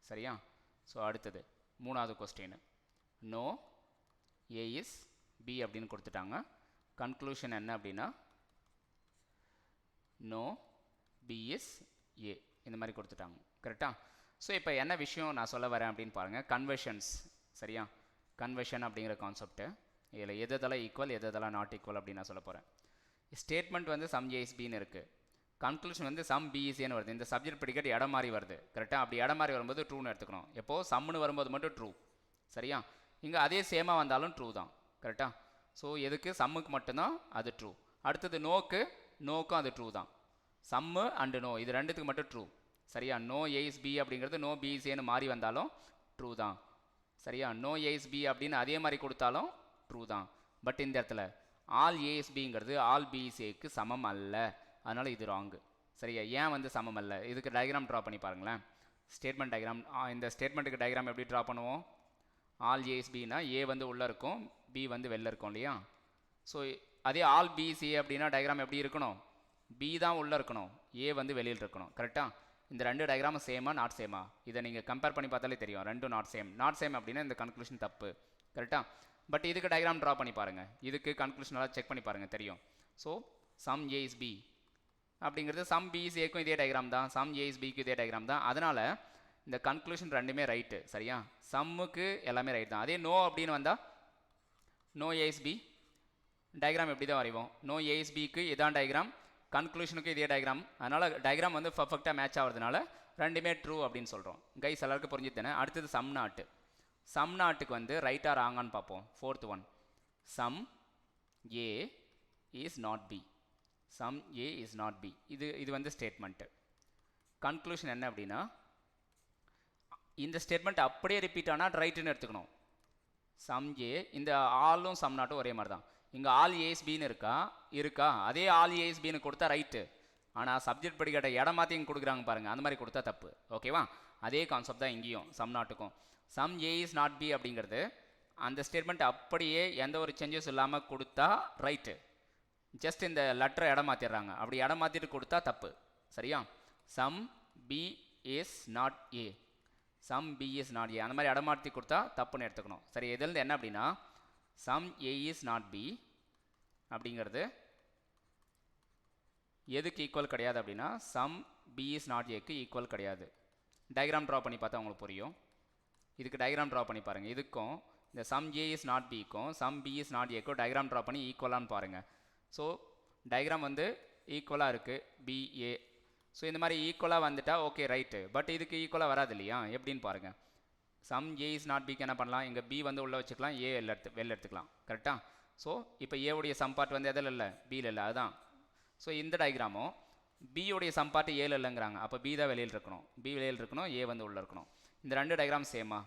சரியா? ஸோ அடுத்தது மூணாவது question no A is B அப்படின்னு கொடுத்துட்டாங்க. கன்க்ளூஷன் என்ன அப்படின்னா நோ பி இஸ் ஏ, இந்த மாதிரி கொடுத்துட்டாங்க. கரெக்டாக? ஸோ இப்போ என்ன விஷயம் நான் சொல்ல வரேன் அப்படின்னு பாருங்கள், கன்வர்ஷன்ஸ். சரியா? கன்வர்ஷன் அப்படிங்கிற கான்செப்ட்டு இதில் எதெல்லாம் ஈக்குவல் எதெல்லாம் நாட் ஈக்குவல் அப்படின்னு நான் சொல்ல போகிறேன். ஸ்டேட்மெண்ட் வந்து சம் ஏ இஸ் பின்னு இருக்குது, கன்க்ளூஷன் வந்து சம் பி இஸ் ஏன்னு வருது. இந்த சப்ஜெக்ட் ப்ரெடிகேட் இடம் மாறி வருது. கரெக்டாக? அப்படி இடம் மாறி வரும்போது ட்ரூன்னு எடுத்துக்கணும். எப்போது சம்னு வரும்போது மட்டும் ட்ரூ. சரியா? இங்கே அதே சேமாக வந்தாலும் ட்ரூ தான். கரெக்டாக? ஸோ எதுக்கு சம்முக்கு மட்டும்தான் அது ட்ரூ. அடுத்தது நோக்கும் அது ட்ரூ தான். சம்மு அண்டு நோ இது ரெண்டுத்துக்கு மட்டும் ட்ரூ. சரியா? நோ ஏ இஸ் பி அப்படிங்கிறது நோ பி இஸ் ஏன்னு மாறி வந்தாலும் ட்ரூ தான். சரியா? நோ ஏ இஸ் பி அப்படின்னு அதே மாதிரி கொடுத்தாலும் ட்ரூ தான். பட் இந்த இடத்துல ஆல் ஏ இஸ் பிங்கிறது ஆல் பி இஸ் ஏக்கு சமம் அல்ல. அதனால் இது ராங்கு. சரியா? ஏன் வந்து சமம் அல்ல, இதுக்கு டயக்ராம் ட்ரா பண்ணி பாருங்களேன். Statement diagram. இந்த ஸ்டேட்மெண்ட்டுக்கு டயக்ராம் எப்படி ட்ரா பண்ணுவோம், ஆல் ஏ இஸ் பின்னா ஏ வந்து உள்ளே இருக்கும், பி வந்து வெளில இருக்கும் இல்லையா? ஸோ அதே ஆல் பி இஸ் ஏ அப்படின்னா டயக்ராம் எப்படி இருக்கணும், பி தான் உள்ளே இருக்கணும், ஏ வந்து வெளியில் இருக்கணும். கரெக்டாக? இந்த ரெண்டு டயக்ராமும் சேமா நாட் சேமா, இதை நீங்கள் கம்பேர் பண்ணி பார்த்தாலே தெரியும். ரெண்டும் நாட் சேம். நாட் சேம் அப்படின்னா இந்த கன்க்ளூஷன் தப்பு. கரெக்டாக? பட் இதுக்கு டயக்ராம் ட்ரா பண்ணி பாருங்கள், இதுக்கு கன்க்ளூஷனெல்லாம் செக் பண்ணி பாருங்கள், தெரியும். So some A is B அப்படிங்கிறது சம் பி இஸ் ஏக்கும் இதே டயக்ராம் தான், சம் ஏ இஸ் பிக்கு இதே டயக்ராம் தான். அதனால் இந்த கன்க்ளூஷன் ரெண்டுமே ரைட்டு. சரியா? சம்முக்கு எல்லாமே ரைட் தான். அதே நோ அப்படின்னு வந்தால் no A is B diagram எப்படி தான் வரைவோம், நோ ஏ இஸ் பிக்கு இதான் டயக்ராம், கன்க்ளூஷனுக்கு இதே டயக்ராம். அதனால் டயக்ராம் வந்து பர்ஃபெக்டாக மேட்ச் ஆகிறதுனால ரெண்டுமே ட்ரூ அப்படின்னு சொல்கிறோம். கைஸ் எல்லாருக்கும் புரிஞ்சு தானே? அடுத்தது சம் நாட்டு. சம் நாட்டுக்கு வந்து ரைட்டாக ராங்கான்னு பார்ப்போம். Fourth one, some A is not B. Some A is not B, இது வந்து ஸ்டேட்மெண்ட்டு. கன்க்ளூஷன் என்ன அப்படின்னா இந்த ஸ்டேட்மெண்ட் அப்படியே ரிப்பீட் ஆனால் ரைட்டுன்னு எடுத்துக்கணும். சம் ஏ, இந்த ஆலும் சம் நாட்டும் ஒரே மாதிரி தான். இங்கே ஆல் ஏஎஸ் பின்னு இருக்கா, அதே ஆல் ஏஎஸ் பின்னு கொடுத்தா ரைட்டு. ஆனால் சப்ஜெக்ட் படிக்கட்ட இடம் மாற்றி இங்கே கொடுக்குறாங்க பாருங்கள், அந்த மாதிரி கொடுத்தா தப்பு. ஓகேவா? அதே கான்செப்ட் தான் இங்கேயும் சம் நாட்டுக்கும். Some A is not B அப்படிங்கிறது அந்த ஸ்டேட்மெண்ட் அப்படியே எந்த ஒரு சேஞ்சஸ் இல்லாமல் கொடுத்தா ரைட்டு. ஜஸ்ட் இந்த லெட்டரை இடம் மாற்றிடுறாங்க, அப்படி இடம் மாற்றிட்டு கொடுத்தா தப்பு. சரியா? Some B is not A, some B is not A, அந்த மாதிரி இடம் மாற்றி கொடுத்தா தப்புன்னு எடுத்துக்கணும். சரி, இதுலேருந்து என்ன அப்படின்னா some A is not B அப்படிங்கிறது எதுக்கு ஈக்குவல் கிடையாது அப்படின்னா சம் பி இஸ் நாட் ஏக்கு ஈக்குவல் கிடையாது. டயக்ராம் ட்ரா பண்ணி பார்த்தா உங்களுக்கு புரியும். இதுக்கு டயக்ராம் ட்ரா பண்ணி பாருங்கள். இதுக்கும் இந்த சம் ஏ இஸ் நாட் பிக்கும் சம் பி இஸ் நாட் ஏக்கும் டயக்ராம் ட்ரா பண்ணி ஈக்குவலான்னு பாருங்கள். ஸோ டயக்ராம் வந்து ஈக்குவலாக இருக்குது பிஏ. ஸோ இந்த மாதிரி ஈக்குவலாக வந்துட்டால் ஓகே ரைட்டு. பட் இதுக்கு ஈக்குவலாக வராது இல்லையா? எப்படின்னு பாருங்கள். சம் ஏ இஸ் நாட் பிக்கு என்ன பண்ணலாம், இங்கே பி வந்து உள்ளே வச்சுக்கலாம், ஏ வெளில எடுத்துக்கலாம். கரெக்டாக? ஸோ இப்போ ஏவுடைய சம் பார்ட் வந்து எதில் இல்லை, பியில் இல்லை, அதுதான். ஸோ இந்த டயக்ராமும் பியோடைய சம் பார்ட் ஏல இல்லைங்கிறாங்க, அப்போ பி தான் வெளியில் இருக்கணும், பி வெளியில் இருக்கணும், ஏ வந்து உள்ளே இருக்கணும். இந்த ரெண்டு டயக்ராம் சேமா?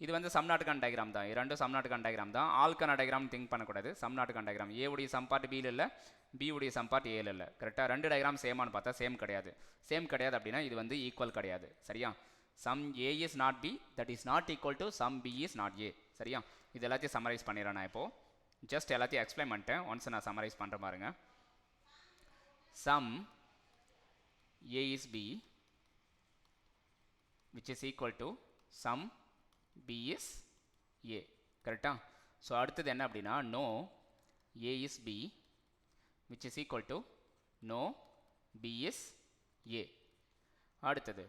இது வந்து சம் நாட்டுக்கான டயக்ராம் தான், இது ரெண்டும் சம் நாட்டுக்கான டயக்ராம் தான். ஆல்கான டயக்ராம் திங்க் பண்ணக்கூடாது, சம் நாட்டுக்கான டயக்ராம். ஏவுடைய சம் பார்ட் பியில் இல்லை, பி உடைய சம் பார்ட் ஏல இல்லை. கரெக்டாக? ரெண்டு டயக்ராம் சேமான்னு பார்த்தா சேம் கிடையாது. சேம் கிடையாது அப்படின்னா இது வந்து ஈக்குவல் கிடையாது. சரியா? Some A is not B that is not equal to some B is not A. சரியா? இது எல்லாத்தையும் சம்மரைஸ் பண்ணிடுறேன் நான் இப்போது. ஜஸ்ட் எல்லாத்தையும் எக்ஸ்பிளைன் பண்ணிட்டேன். ஒன்ஸ் நான் சம்மரைஸ் பண்ணுற பாருங்க. Some a is b which is equal to sum b is a. கரெக்டா? ஸோ அடுத்தது என்ன அப்படின்னா no a is b which is equal to no b is a. அடுத்தது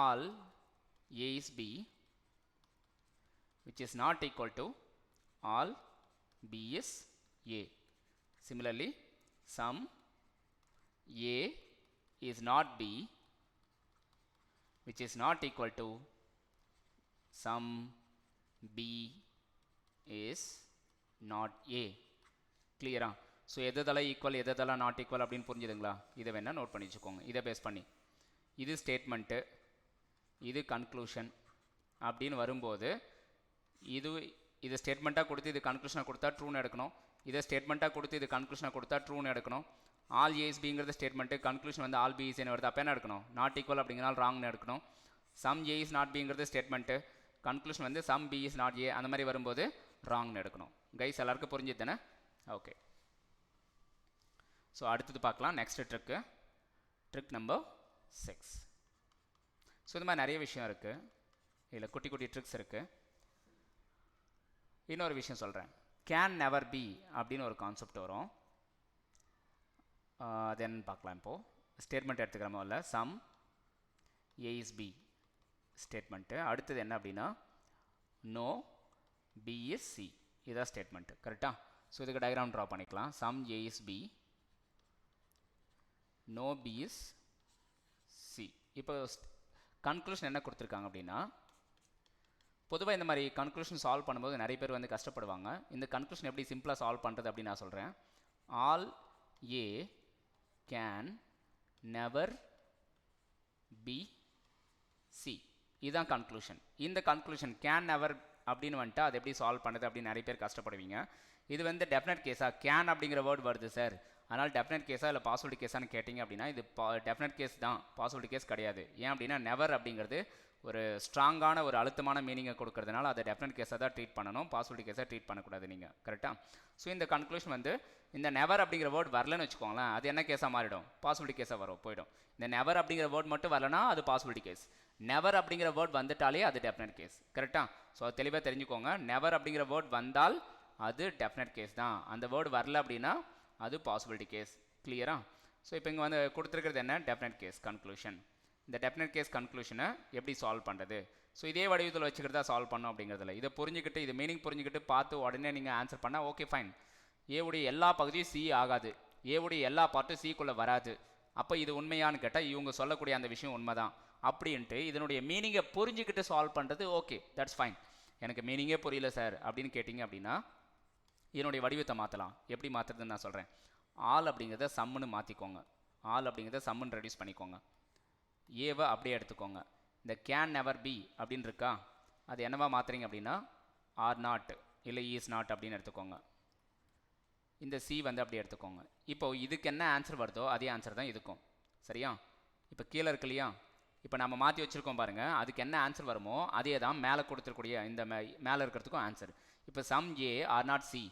all a is b which is not equal to all b is a. Similarly, sum a is not b which is not equal to sum b is not a. கிளியரா? So எதெல்லாம் equal எதெல்லாம் not equal அப்படின்னு புரிஞ்சுதுங்களா? இதை வேணால் note பண்ணி வச்சுக்கோங்க. இதை பேஸ் பண்ணி இது ஸ்டேட்மெண்ட்டு, இது கன்க்ளூஷன் அப்படின்னு வரும்போது இது ஸ்டேட்மெண்ட்டாக கொடுத்து இது கன்க்ளூஷனாக கொடுத்தா ட்ரூன்னு எடுக்கணும். இதை ஸ்டேட்மெண்ட்டாக கொடுத்து இது கன்க்ளூஷனாக கொடுத்தா ட்ரூன்னு எடுக்கணும். ஆல் ஏ இஸ் பிங்கிறது ஸ்டேட்மெண்ட்டு, கன்க்ளூஷன் வந்து ஆல் பி இஸ் என்ன வருது, அப்போ என்ன எடுக்கணும்? நாட் ஈக்குவல் அப்படிங்கிறனால ராங்னு எடுக்கணும். சம் ஏ இஸ் நாட் பிங்கிறது ஸ்டேட்மெண்ட்டு, கன்க்ளூஷன் வந்து some B is not A, அந்த மாதிரி வரும்போது ராங்னு எடுக்கணும். கைஸ் எல்லாருக்கும் புரிஞ்சுது தானே? ஓகே. ஸோ அடுத்தது பார்க்கலாம். Next trick number 6. ஸோ இந்த மாதிரி நிறைய விஷயம் இருக்குது, இதில் குட்டி குட்டி ட்ரிக்ஸ் இருக்குது. இன்னொரு விஷயம் சொல்கிறேன். கேன் நெவர் பி அப்படின்னு ஒரு கான்செப்ட் வரும். அது என்னன்னு பார்க்கலாம். இப்போது ஸ்டேட்மெண்ட் எடுத்துக்கிற முதல்ல some A is B statement. அடுத்தது என்ன அப்படின்னா நோ பி இஸ் சி, இதுதான் ஸ்டேட்மெண்ட்டு. கரெக்டாக? ஸோ இதுக்கு டயக்ராம் ட்ரா பண்ணிக்கலாம். Some A is B, no B is C. இப்போ கன்க்ளூஷன் என்ன கொடுத்துருக்காங்க அப்படின்னா, பொதுவாக இந்த மாதிரி கன்க்ளூஷன் சால்வ் பண்ணும்போது நிறைய பேர் வந்து கஷ்டப்படுவாங்க. இந்த கன்க்ளூஷன் எப்படி சிம்பிளாக சால்வ் பண்ணுறது அப்படின்னு நான் சொல்கிறேன். All A can never be C, இதுதான் கன்க்ளூஷன். இந்த கன்க்ளூஷன் கேன் நெவர் அப்படின்னு வந்துட்டு அது எப்படி சால்வ் பண்ணுறது அப்படின்னு நிறைய பேர் கஷ்டப்படுவீங்க. இது வந்து டெஃபினட் கேஸாக கேன் அப்படிங்கிற வேர்டு வருது சார், அதனால் டெஃபினட் கேஸாக இல்லை பாசிபிலிட்டி கேஸான்னு கேட்டிங்க அப்படின்னா இது டெஃபினட் கேஸ் தான், பாசிபிலிட்டி கேஸ் கிடையாது. ஏன் அப்படின்னா நெவர் அப்படிங்கிறது ஒரு ஸ்ட்ராங்கான ஒரு அழுத்தமான மீனிங்கை கொடுக்கறதுனால அதை டெஃபினட் கேஸாக தான் ட்ரீட் பண்ணணும், பாசிபிலிட்டி கேஸாக ட்ரீட் பண்ணக்கூடாது நீங்கள். கரெக்டாக? ஸோ இந்த கன்க்ளூஷன் வந்து இந்த நெவர் அப்படிங்கிற வேர்டு வரலன்னு வச்சுக்கோங்களேன், அது என்ன கேஸாக மாறிடும்? பாசிபிலிட்டி கேஸாக வரும், போயிடும். இந்த நெவர் அப்படிங்கிற வேர்டு மட்டும் வரலனா அது பாசிபிலிட்டி கேஸ். நெவர் அப்படிங்கிற வேர்டு வந்துட்டாலே அது டெஃபினட் கேஸ். கரெக்டாக? ஸோ அது தெளிவாக தெரிஞ்சுக்கோங்க. நெவர் அப்படிங்கிற வேர்டு வந்தால் அது டெஃபினட் கேஸ் தான், அந்த வேர்டு வரல அப்படின்னா அது பாசிபிலிட்டி கேஸ். கிளியரா? ஸோ இப்போ இங்கே வந்து கொடுத்துருக்கிறது என்ன? Definite case conclusion. இந்த டெஃபினட் கேஸ் கன்க்ளூஷனை எப்படி சால்வ் பண்ணுறது? ஸோ இதே வடிவத்தில் வச்சுக்கிறதா சால்வ் பண்ணோம் அப்படிங்கிறதுல இதை புரிஞ்சுக்கிட்டு இது மீனிங் புரிஞ்சுக்கிட்டு பார்த்து உடனே நீங்கள் ஆன்சர் பண்ணால் ஓகே ஃபைன். ஏவுடைய எல்லா பகுதியும் சி ஆகாது, ஏவுடைய எல்லா பார்ட்டும் சிக்குள்ளே வராது. அப்போ இது உண்மையானு கேட்டால் இவங்க சொல்லக்கூடிய அந்த விஷயம் உண்மை தான் அப்படின்ட்டு இதனுடைய மீனிங்கை புரிஞ்சுக்கிட்டு சால்வ் பண்ணுறது ஓகே, தட்ஸ் ஃபைன். எனக்கு மீனிங்கே புரியல சார் அப்படின்னு கேட்டிங்க அப்படின்னா இதனுடைய வடிவத்தை மாற்றலாம். எப்படி மாற்றுறதுன்னு நான் சொல்கிறேன். ஆல் அப்படிங்கிறத சம்முன்னு மாற்றிக்கோங்க, ஆல் அப்படிங்கிறத சம்முன்னு ரெடியூஸ் பண்ணிக்கோங்க, ஏவை அப்படியே எடுத்துக்கோங்க. இந்த கேன் நெவர் பி அப்படின்னு இருக்கா, அது என்னவா மாற்றுறீங்க அப்படின்னா ஆர் நாட் இல்லை ஈஸ் நாட் அப்படின்னு எடுத்துக்கோங்க. இந்த சி வந்து அப்படியே எடுத்துக்கோங்க. இப்போ இதுக்கு என்ன ஆன்சர் வருதோ அதே ஆன்சர் தான் இதுக்கும். சரியா? இப்போ கீழே இருக்கு இல்லையா, இப்போ நம்ம மாற்றி வச்சுருக்கோம் பாருங்கள், அதுக்கு என்ன ஆன்சர் வருமோ அதே தான் மேலே கொடுத்துருக்கூடிய இந்த மேலே இருக்கிறதுக்கும் ஆன்சர். இப்போ some A are not C,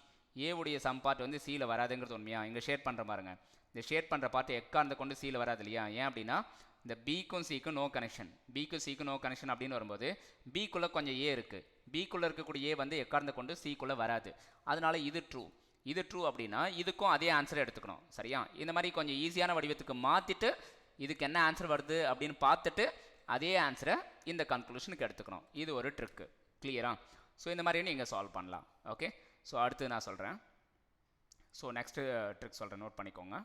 ஏவுடைய சம் பார்ட் வந்து சியில் வராதுங்கிறது உண்மையா? இங்கே ஷேட் பண்ணுற பாருங்க, இந்த ஷேட் பண்ணுற பார்ட் எக்கார்ந்த கொண்டு சியில் வராது இல்லையா? ஏன் அப்படின்னா இந்த பிக்கும் சிக்கும் நோ கனெக்ஷன், பிக்கும் சிக்கும் நோ கனெக்ஷன் அப்படின்னு வரும்போது பிக்குள்ளே கொஞ்சம் ஏ இருக்குது, பிக்குள்ளே இருக்கக்கூடிய ஏ வந்து எக்கார்ந்த கொண்டு சிக்குள்ளே வராது. அதனால இது ட்ரூ, இது ட்ரூ அப்படின்னா இதுக்கும் அதே ஆன்சரை எடுத்துக்கணும். சரியா? இந்த மாதிரி கொஞ்சம் ஈஸியான வடிவத்துக்கு மாற்றிட்டு இதுக்கு என்ன ஆன்சர் வருது அப்படின்னு பார்த்துட்டு அதே ஆன்சரை இந்த கன்க்ளூஷனுக்கு எடுத்துக்கணும். இது ஒரு ட்ரிக்கு. கிளியரா? ஸோ இந்த மாதிரி நீங்கள் சால்வ் பண்ணலாம். ஓகே. ஸோ அடுத்து நான் சொல்கிறேன். ஸோ நெக்ஸ்ட்டு ட்ரிக் சொல்கிறேன், நோட் பண்ணிக்கோங்க.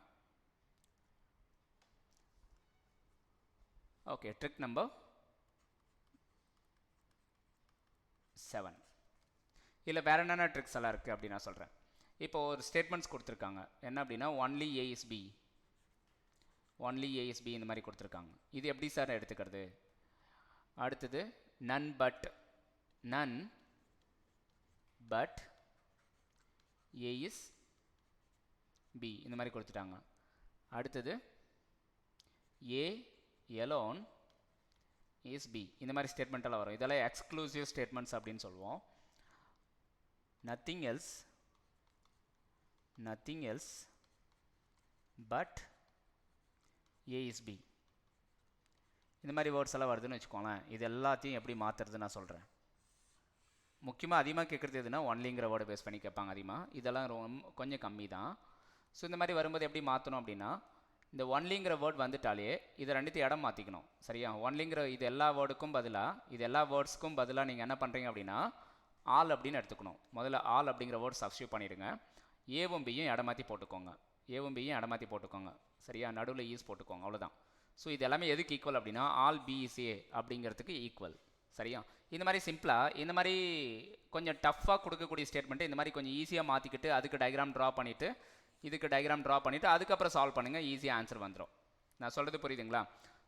Okay, trick number 7. இல்லை வேறு என்னென்ன ட்ரிக்ஸ் எல்லாம் இருக்குது அப்படின்னு நான் சொல்கிறேன். இப்போ ஒரு ஸ்டேட்மெண்ட்ஸ் கொடுத்துருக்காங்க. என்ன அப்படின்னா only A is B, only A is B இந்த மாதிரி கொடுத்துருக்காங்க. இது எப்படி சார் எடுத்துக்கிறது? அடுத்தது none but, none but A is B இந்த மாதிரி கொடுத்துட்டாங்க. அடுத்தது ஏ எலோன் இஸ் பி இந்த மாதிரி ஸ்டேட்மெண்ட்டெல்லாம் வரும். இதெல்லாம் எக்ஸ்க்ளூசிவ் ஸ்டேட்மெண்ட்ஸ் அப்படின்னு சொல்லுவோம். Nothing else nothing else but a is b. இந்த மாதிரி வேர்ட்ஸ் எல்லாம் வருதுன்னு வச்சுக்கோங்களேன். இது எல்லாத்தையும் எப்படி மாற்றுறது நான் சொல்கிறேன். முக்கியமாக அதிகமாக கேட்குறது எதுனா ஒன்லிங்கிற வேர்டை பேஸ் பண்ணி கேட்பாங்க அதிகமாக. இதெல்லாம் ரொம்ப கொஞ்சம் கம்மி தான். ஸோ இந்த மாதிரி வரும்போது எப்படி மாற்றணும் அப்படின்னா, இந்த ஒன்லிங்கிற வேர்ட் வந்துட்டாலே இதை ரெண்டுத்தையும் இடம் மாற்றிக்கணும். சரியா? ஒன்லிங்கிற இது எல்லா வேர்டுக்கும் பதிலாக, இது எல்லா வேர்ட்ஸ்க்கும் பதிலாக நீங்கள் என்ன பண்ணுறீங்க அப்படின்னா ஆல் அப்படின்னு எடுத்துக்கணும். முதல்ல ஆல் அப்படிங்கிற வேர்ட் சப்ஸ்டியூட் பண்ணிடுங்க. ஏவும் பியும் இடம் மாற்றி போட்டுக்கோங்க. ஏவும் பியும் இடம் மாற்றி போட்டுக்கோங்க. சரியா? நடுவில் ஈஸ் போட்டுக்கோங்க. அவ்வளோதான். ஸோ இது எல்லாமே எதுக்கு ஈக்குவல் அப்படின்னா ஆல் பி இஸ் ஏ அப்படிங்கிறதுக்கு ஈக்குவல். சரியா? இந்த மாதிரி சிம்பிளாக, இந்த மாதிரி கொஞ்சம் டஃப்பாக கொடுக்கக்கூடிய ஸ்டேட்மெண்ட்டு இந்த மாதிரி கொஞ்சம் ஈஸியாக மாற்றிக்கிட்டு அதுக்கு டயக்ராம் ட்ரா பண்ணிவிட்டு இதுக்கு டயக்ராம் ட்ரா பண்ணிவிட்டு அதுக்கப்புறம் சால்வ் பண்ணுங்கள். ஈஸியாக ஆன்சர் வந்துடும். நான் சொல்கிறது புரியுதுங்களா?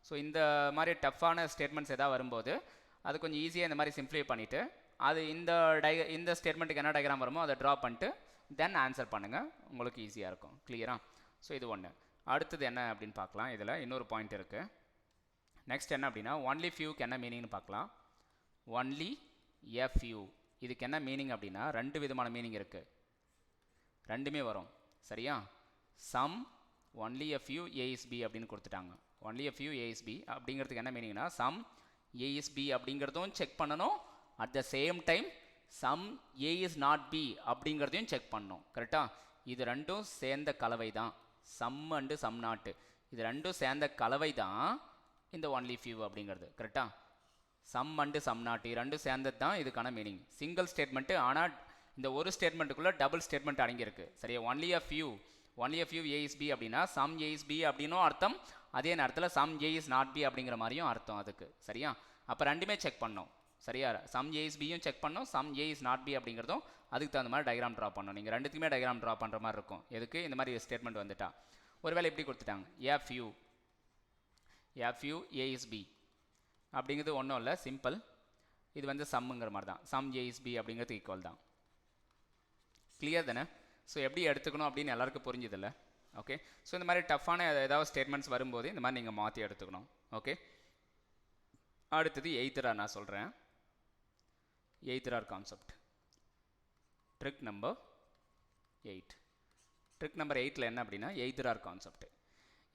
ஸோ இந்த மாதிரி டஃப்பான ஸ்டேட்மெண்ட்ஸ் எதாவது வரும்போது அது கொஞ்சம் ஈஸியாக இந்த மாதிரி சிம்ப்ளிஃபை பண்ணிவிட்டு அது இந்த ஸ்டேட்மெண்ட்டுக்கு என்ன டயக்ராம் வருமோ அதை ட்ரா பண்ணிட்டு தென் ஆன்சர் பண்ணுங்கள். உங்களுக்கு ஈஸியாக இருக்கும். கிளியரா? ஸோ இது ஒன்று. அடுத்தது என்ன அப்படின்னு பார்க்கலாம். இதில் இன்னொரு பாயிண்ட் இருக்குது. நெக்ஸ்ட் என்ன அப்படின்னா ஒன்லி ஃபியூக்கு என்ன மீனிங்னு பார்க்கலாம். ஒன்லி எ ஃபியூ இதுக்கு என்ன மீனிங் அப்படின்னா ரெண்டு விதமான மீனிங் இருக்குது. ரெண்டுமே வரும். சரியா? Some only a few A is B அப்படின்னு கொடுத்துட்டாங்க. Only a few A is B அப்படிங்கிறதுக்கு என்ன மீனிங்னா சம் ஏ இஸ் பி அப்படிங்கிறதும் செக் பண்ணணும். At the same time some A is not B அப்படிங்கிறதையும் செக் பண்ணணும். கரெக்டாக? இது ரெண்டும் சேர்ந்த கலவை தான் சம் அண்டு சம் நாட்டு. இது ரெண்டும் சேர்ந்த கலவை தான் இந்த ஒன்லி ஃபியூ அப்படிங்கிறது. கரெக்டாக? சம் அண்டு சம் நாட்டு ரெண்டும் சேர்ந்தது தான் இதுக்கான மீனிங். சிங்கிள் ஸ்டேட்மெண்ட்டு, ஆனால் இந்த ஒரு ஸ்டேட்மெண்ட்டுக்குள்ளே டபுள் ஸ்டேட்மெண்ட் அடங்கியிருக்கு. சரியா? Only a few A is B அப்படின்னா சம் ஏ இஸ் பி அப்படின்னும் அர்த்தம், அதே நேரத்தில் some A is not B அப்படிங்கிற மாதிரியும் அர்த்தம் அதுக்கு. சரியா? அப்போ ரெண்டுமே செக் பண்ணோம். சரியா? சம் ஏ இஸ் பியும் செக் பண்ணோம், some A is not B அப்படிங்கிறதும் அதுக்கு தகுந்த மாதிரி டயக்ராம் ட்ரா பண்ணணும். நீங்கள் ரெண்டுத்துக்குமே டயக்ராம் ட்ரா பண்ணுற மாதிரி இருக்கும். எதுக்கு? இந்த மாதிரி ஸ்டேட்மெண்ட் வந்துட்டா. ஒருவேளை எப்படி கொடுத்துட்டாங்க, a few A is B அப்படிங்கிறது ஒன்றும் இல்லை, சிம்பிள். இது வந்து சம்முங்கிற மாதிரி தான். சம் ஏ இஸ் பி அப்படிங்கிறது ஈக்குவல் தான். கிளியர் தானே? ஸோ எப்படி எடுத்துக்கணும் அப்படின்னு எல்லாருக்கும் புரிஞ்சுதில்ல? ஓகே. ஸோ இந்த மாதிரி டஃப்பான ஏதாவது ஸ்டேட்மெண்ட்ஸ் வரும்போது இந்த மாதிரி நீங்கள் மாற்றி எடுத்துக்கணும். ஓகே. அடுத்தது எய்த்ரார் நான் சொல்கிறேன். Either or concept. Trick number 8. Trick number 8ல் என்ன அப்படின்னா எய்த்ரார் கான்செப்ட்.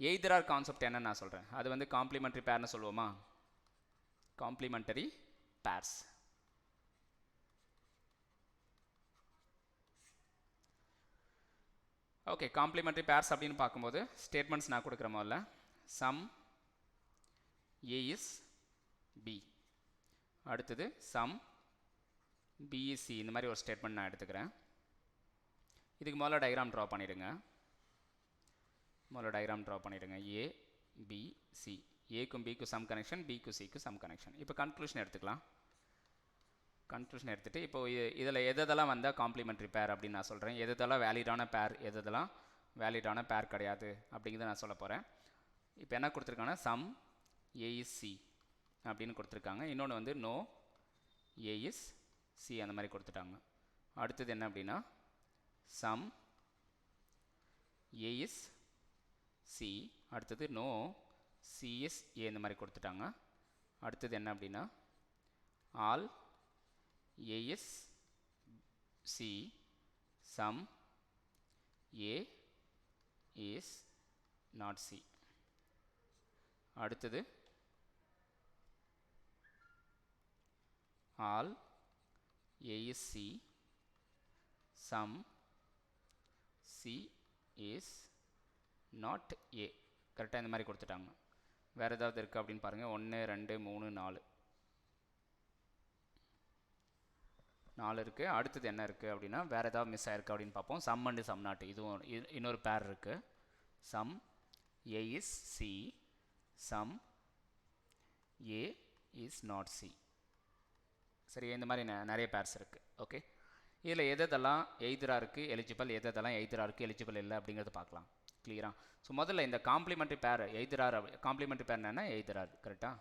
எய்த்ரார் கான்செப்ட் என்னன்னு நான் சொல்கிறேன். அது வந்து காம்ப்ளிமெண்ட்ரி பேர்னு சொல்லுவோமா? Complementary pairs. Okay. Complementary pairs அப்படின்னு பார்க்கும்போது ஸ்டேட்மெண்ட்ஸ் நான் கொடுக்குற முதல்ல சம் ஏ இஸ் பி, அடுத்தது சம் பி இஸ் சி. இந்த மாதிரி ஒரு ஸ்டேட்மெண்ட் நான் எடுத்துக்கிறேன். இதுக்கு முதல்ல டயக்ராம் ட்ரா பண்ணிவிடுங்க. ஏ பி சி. ஏக்கும் பிக்கும் சம் கனெக்ஷன், பிக்கும் சிக்கும் சம் கனெக்ஷன். இப்போ கன்க்ளூஷன் எடுத்துக்கலாம். கன்க்ளூஷன் எடுத்துகிட்டு இப்போ இதில் எதெல்லாம் வந்தால் காம்ப்ளிமெண்ட்ரி பேர் அப்படின்னு நான் சொல்கிறேன், எதெல்லாம் வேலிடான பேர், எதெல்லாம் வேலிடான பேர் கிடையாது அப்படிங்கிறத நான் சொல்ல போகிறேன். இப்போ என்ன கொடுத்துருக்காங்கன்னா சம் ஏ இஸ் சி அப்படின்னு கொடுத்துருக்காங்க. இன்னொன்று வந்து நோ ஏ இஸ் சி அந்த மாதிரி கொடுத்துட்டாங்க. அடுத்தது என்ன அப்படின்னா சம் ஏ இஸ் சி, அடுத்தது நோ சி இஸ் ஏ இந்த மாதிரி கொடுத்துட்டாங்க. அடுத்தது என்ன அப்படின்னா all A is C, sum A is not C. அடுத்தது all A is C, sum C is not A. கரெக்டாக இந்த மாதிரி கொடுத்துட்டாங்க. வேறு ஏதாவது இருக்குது அப்படின்னு பாருங்கள். 1 2 3 4 இருக்குது. அடுத்தது என்ன இருக்குது அப்படின்னா வேறு ஏதாவது மிஸ் ஆயிருக்கு அப்படின்னு பார்ப்போம். சம் அண்டு சம் நாட், இதுவும் இன்னொரு பேர் இருக்குது. Some A is C, some A is not C. சரி, இந்த மாதிரி நிறைய பேர்ஸ் இருக்குது. ஓகே. இதில் எதெல்லாம் எய்தராருக்கு எலிஜிபிள், எதெல்லாம் எய்தராருக்கு எலிஜிபிள் இல்லை அப்படிங்கிறது பார்க்கலாம். கிளியரா? ஸோ முதல்ல இந்த காம்ப்ளிமெண்ட்ரி பேர் எய்தரார், காம்ப்ளிமெண்ட்ரி பேர் என்னென்னா எய்தரார். கரெக்டாக?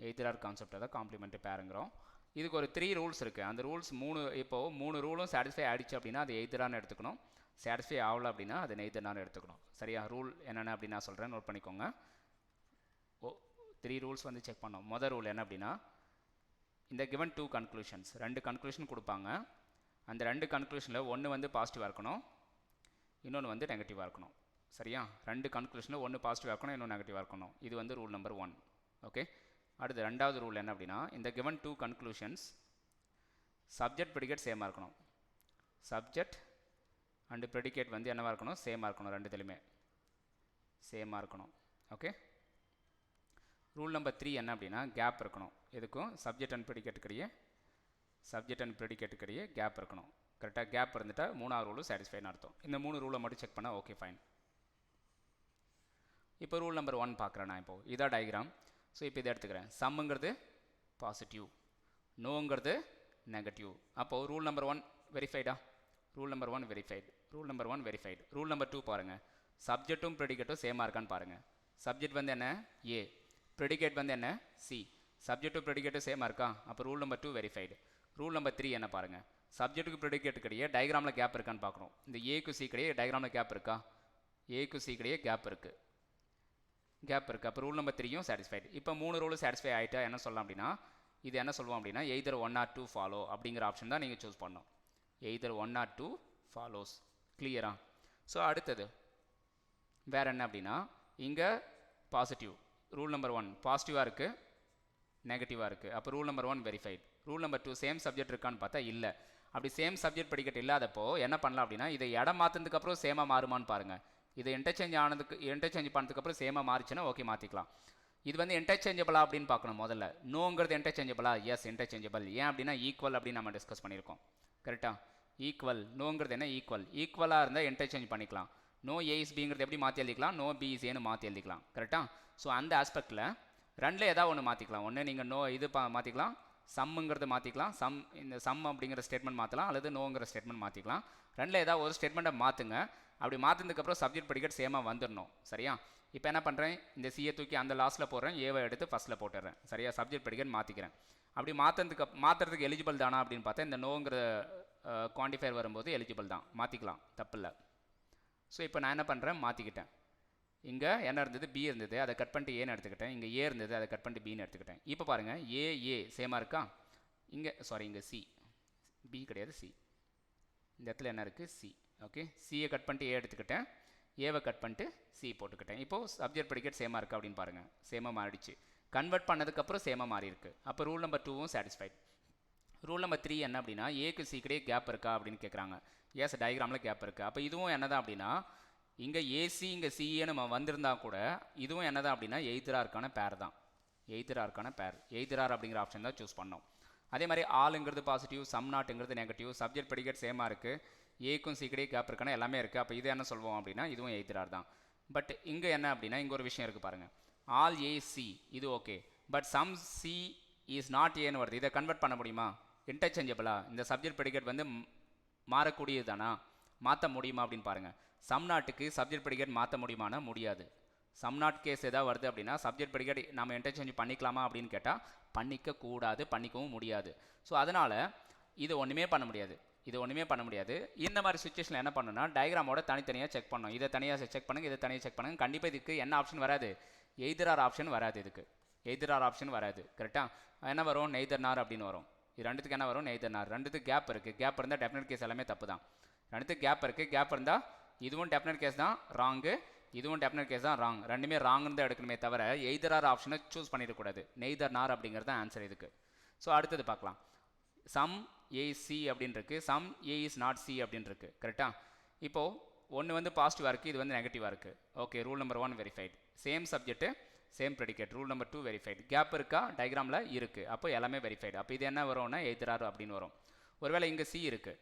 எய்தரார் கான்செப்டை தான் காம்ப்ளிமெண்ட்ரி பேருங்கிறோம். இதுக்கு ஒரு 3 ரூல்ஸ் இருக்குது. அந்த ரூல்ஸ் 3, இப்போது 3 ரூலும் சாட்டிஸ்ஃபை ஆகிடுச்சு அப்படின்னா அது எய்தரான்னு எடுத்துக்கணும். சாட்டிஸ்ஃபை ஆகலை அப்படின்னா அது நெய்தரான்னு எடுத்துக்கணும். சரியா? ரூல் என்னென்ன அப்படின்னு நான் சொல்கிறேன், நோட் பண்ணிக்கோங்க. 3 ரூல்ஸ் வந்து செக் பண்ணோம். மொதல் ரூல் என்ன அப்படின்னா இந்த கிவன் 2 கன்க்ளூஷன்ஸ், 2 கன்க்ளூஷன் கொடுப்பாங்க. அந்த 2 கன்க்ளூஷனில் ஒன்று வந்து பாசிட்டிவாக இருக்கணும், இன்னொன்று வந்து நெகட்டிவாக இருக்கணும். சரியா? ரெண்டு கன்க்ளூஷனில் ஒன்று பாசிட்டிவாக இருக்கணும், இன்னொன்று நெகட்டிவாக இருக்கணும். இது வந்து ரூல் நம்பர் 1. ஓகே. அடுத்து ரெண்டாவது ரூல் என்ன அப்படின்னா, இந்த given 2 conclusions சப்ஜெக்ட் ப்ரெடிகேட் சேமாக இருக்கணும். சப்ஜெக்ட் அண்டு ப்ரெடிகேட் வந்து என்னவாக இருக்கணும்? சேமாக இருக்கணும். ரெண்டுத்துலையுமே சேமாக இருக்கணும். ஓகே. ரூல் நம்பர் 3 என்ன அப்படின்னா, கேப் இருக்கணும். எதுக்கும் சப்ஜெக்ட் அண்ட் ப்ரெடிகேட்டுக்கிடையே கேப் இருக்கணும். கரெக்டாக கேப் இருந்துட்டால் மூணாவது ரூலும் சாட்டிஸ்ஃபைன்னு அர்த்தம். இந்த 3 ரூலை மட்டும் செக் பண்ணால் ஓகே ஃபைன். இப்போ ரூல் நம்பர் 1 பார்க்குறேன் நான். இப்போது இதான் டயக்ராம். ஸோ இப்போ இதை எடுத்துக்கிறேன். சம்முங்கிறது பாசிட்டிவ், நோங்கிறது நெகட்டிவ். அப்போது ரூல் நம்பர் 1 வெரிஃபைடா? Rule number 1 verified. Rule number 2 பாருங்கள். சப்ஜெக்ட்டும் ப்ரெடிகேட்டும் சேமாக இருக்கான்னு பாருங்கள். சப்ஜெக்ட் வந்து என்ன? ஏ. ப்ரெடிகேட் வந்து என்ன? சி. சப்ஜெக்ட்டும் ப்ரெடிகேட்டும் சேமாக இருக்கா? அப்போ rule number 2 verified. Rule number 3 என்ன பாருங்கள். சப்ஜெக்ட்டுக்கு ப்ரெடிகேட்டுக்கிடையே டயக்ராமில் கேப் இருக்கான்னு பார்க்கணும். இந்த ஏக்கு சி கிடையே டயக்ராமில் கேப் இருக்கா? ஏக்கு சி கிடையே கேப் இருக்குது. அப்போ ரூல் நம்பர் 3யும் சாட்டிஸ்ஃபைடு. இப்போ 3 ரூலும் சாட்டிஸ்ஃபை ஆகிட்டா என்ன சொல்லலாம் அப்படின்னா, இது என்ன சொல்லுவோம் அப்படின்னா, எய்தர் 1 or 2 ஃபாலோ அப்படிங்கிற ஆப்ஷன் தான் நீங்கள் சூஸ் பண்ணணும். Either 1 or 2 follows. கிளியரா? ஸோ அடுத்தது வேறு என்ன அப்படின்னா, இங்கே பாசிட்டிவ். ரூல் நம்பர் 1 பாசிட்டிவாக இருக்குது, நெகட்டிவாக இருக்குது. அப்போ rule number 1 verified. Rule number 2 same subject இருக்கான்னு பார்த்தா இல்லை. அப்படி சேம் சப்ஜெக்ட் ப்ரெடிகேட் இல்லாதப்போ என்ன பண்ணலாம் அப்படின்னா, இதை இடம் மாற்றினதுக்கப்புறம் சேமாக மாறுமான்னு பாருங்கள். இது இன்டர்சேஞ்ச் பண்ணதுக்கப்புறம் சேமாக மாறிச்சுன்னா ஓகே மாற்றிக்கலாம். இது வந்து இன்டர்சேஞ்சபிளா அப்படின்னு பார்க்கணும் முதல்ல. நோங்கிறது இன்டர்சேஞ்சபிளா? Yes interchangeable. ஏன் அப்படின்னா ஈக்குவல் அப்படின்னு நம்ம டிஸ்கஸ் பண்ணியிருக்கோம். கரெக்டாக? ஈக்குவல். நோங்கிறது என்ன? ஈக்குவலாக இருந்தால் இன்டர்சேஞ்ச் பண்ணிக்கலாம். நோ ஏ இஸ் பிங்கிறது எப்படி மாற்றி எழுதிக்கலாம்? நோ பி இஸ் ஏன்னு மாற்றி எழுதிக்கலாம். கரெக்டாக? ஸோ அந்த ஆஸ்பெக்டில் ரெண்டில் ஏதாவது ஒன்று மாற்றிக்கலாம். ஒன்று நீங்கள் நோ இது மாற்றிக்கலாம், சம்முங்கிறது மாற்றிக்கலாம், இந்த சம் அப்படிங்கிற ஸ்டேட்மெண்ட் மாற்றலாம், அல்லது நோங்கிற ஸ்டேட்மெண்ட் மாற்றிக்கலாம். ரெண்டில் ஏதாவது ஒரு ஸ்டேட்மெண்ட்டை மாற்றுங்க. அப்படி மாற்றினதுக்கப்புறம் சப்ஜெக்ட் ப்ரெடிகேட் சேமாக வந்துடணும். சரியா? இப்போ என்ன பண்ணுறேன், இந்த சியை தூக்கி அந்த லாஸ்ட்டில் போடுறேன், ஏவை எடுத்து ஃபஸ்ட்டில் போட்டுடுறேன். சரியா? சப்ஜெக்ட் ப்ரெடிகேட் மாற்றிக்கிறேன். அப்படி மாற்றுறதுக்கு எலிஜிபிள் தானா அப்படின்னு பார்த்தா, இந்த நோங்கிற குவான்டிஃபையர் வரும்போது எலிஜிபிள் தான், மாற்றிக்கலாம், தப்பில்லை. ஸோ இப்போ நான் என்ன பண்ணுறேன், மாற்றிக்கிட்டேன். இங்கே என்ன இருந்தது? பி இருந்தது, அதை கட் பண்ணிட்டு ஏன்னு எடுத்துக்கிட்டேன். இங்கே ஏ இருந்தது, அதை கட் பண்ணிட்டு பின்னு எடுத்துக்கிட்டேன். இப்போ பாருங்கள், ஏ சேமாக இருக்கா? இங்கே சி, பி கிடையாது, சி. இந்த இடத்துல என்ன இருக்குது? சி. ஓகே. சியை கட் பண்ணிட்டு ஏ எடுத்துக்கிட்டேன், ஏவை கட் பண்ணிட்டு சி போட்டுக்கிட்டேன். இப்போது சப்ஜெக்ட் ப்ரெடிகேட் சேமாக இருக்கா அப்படின்னு பாருங்கள். சேமாக மாறிடுச்சு. கன்வெர்ட் பண்ணதுக்கப்புறம் சேமாக மாறி இருக்குது. அப்போ ரூல் நம்பர் 2வும் சாட்டிஸ்ஃபைட். ரூல் நம்பர் 3 என்ன அப்படின்னா, ஏக்கு சி கிடையே கேப் இருக்கா அப்படின்னு கேட்குறாங்க. எஸ் டயக்ராமில் கேப் இருக்குது. அப்போ இதுவும் என்ன தான் அப்படின்னா, இங்கே ஏசி இங்கே சிஏ நம்ம வந்திருந்தால் கூட இதுவும் என்ன தான் அப்படின்னா எய்தராருக்கான பேர் தான். எய்தரார் அப்படிங்கிற ஆப்ஷன் தான் சூஸ் பண்ணோம். அதே மாதிரி ஆளுங்கிறது பாசிட்டிவ், சம் நாட்டுங்கிறது நெகட்டிவ், சப்ஜெக்ட் ப்ரெடிகேட் சேமாக இருக்குது, ஏக்கும் சி கிடையே கேப் இருக்கான எல்லாமே இருக்குது. அப்போ இது என்ன சொல்வோம் அப்படின்னா, இதுவும் எய்தரார் தான். பட் இங்கே என்ன அப்படின்னா, இங்கே ஒரு விஷயம் இருக்குது பாருங்கள். ஆல் ஏ சி இது okay, but some C is not ஏன்னு வருது. இதை கன்வெர்ட் பண்ண முடியுமா? இன்டர்சேஞ்சபிளா? இந்த சப்ஜெக்ட் ப்ரெடிகேட் வந்து மாறக்கூடியது தானா? மாற்ற முடியுமா அப்படின்னு பாருங்கள். சம் நாட்டுக்கு சப்ஜெக்ட் ப்ரெடிகேட் மாற்ற முடியுமானா முடியாது. சம் நாட் கேஸ் ஏதாவது வருது அப்படின்னா சப்ஜெக்ட் ப்ரெடிகேட் நம்ம இன்டர்சேஞ்ச் பண்ணிக்கலாமா அப்படின்னு கேட்டால் பண்ணிக்கக்கூடாது, பண்ணிக்கவும் முடியாது. ஸோ அதனால் இது ஒன்றுமே பண்ண முடியாது. இந்த மாதிரி சுச்சுவேஷனில் என்ன பண்ணணும்னா, டயக்ராமோட தனித்தனியாக செக் பண்ணணும். இதை தனியாக செக் பண்ணுங்கள், இதை தனியாக செக் பண்ணுங்கள். கண்டிப்பாக இதுக்கு என்ன ஆப்ஷன் வராது? எய்தரார் ஆப்ஷன் வராது. இதுக்கு எய்தரார் ஆப்ஷன் வராது. கரெக்டாக? என்ன வரும்? நெய்தர் நார் அப்படின்னு வரும். இது ரெண்டுத்துக்கு என்ன வரும்? நெய்தர் நார். ரெண்டுத்துக்கு கேப் இருக்குது. கேப் இருந்தால் டெஃபினட் கேஸ் எல்லாமே தப்பு தான். ரெண்டுத்துக்கு கேப் இருக்குது. கேப் இருந்தால் இதுவும் டெஃபினட் கேஸ் தான் ராங்கு, இதுவும் டெஃபினட் கேஸ் தான் ராங். ரெண்டுமே ராங்குன்னு தான் எடுக்கணுமே தவிர எய்தரார் ஆப்ஷனை சூஸ் பண்ணிடக்கூடாது. நெய்தர் நார் அப்படிங்கிறது தான் ஆன்சர் இதுக்கு. ஸோ அடுத்தது பார்க்கலாம். சம் ஏ சி அப்படின்னு இருக்குது, some A is not C அப்படின்னு இருக்குது. கரெக்டாக? இப்போது ஒன்று வந்து பாசிட்டிவாக இருக்குது, இது வந்து நெகட்டிவாக இருக்குது. Okay. Rule number 1 verified. Same subject same predicate. Rule number 2 verified. Gap இருக்கா? டயக்ராமில் இருக்குது. அப்போ எல்லாமே வெரிஃபைடு. அப்போ இது என்ன வரும்னா எய்தரார் அப்படின்னு வரும். ஒருவேளை இங்கே சி இருக்குது,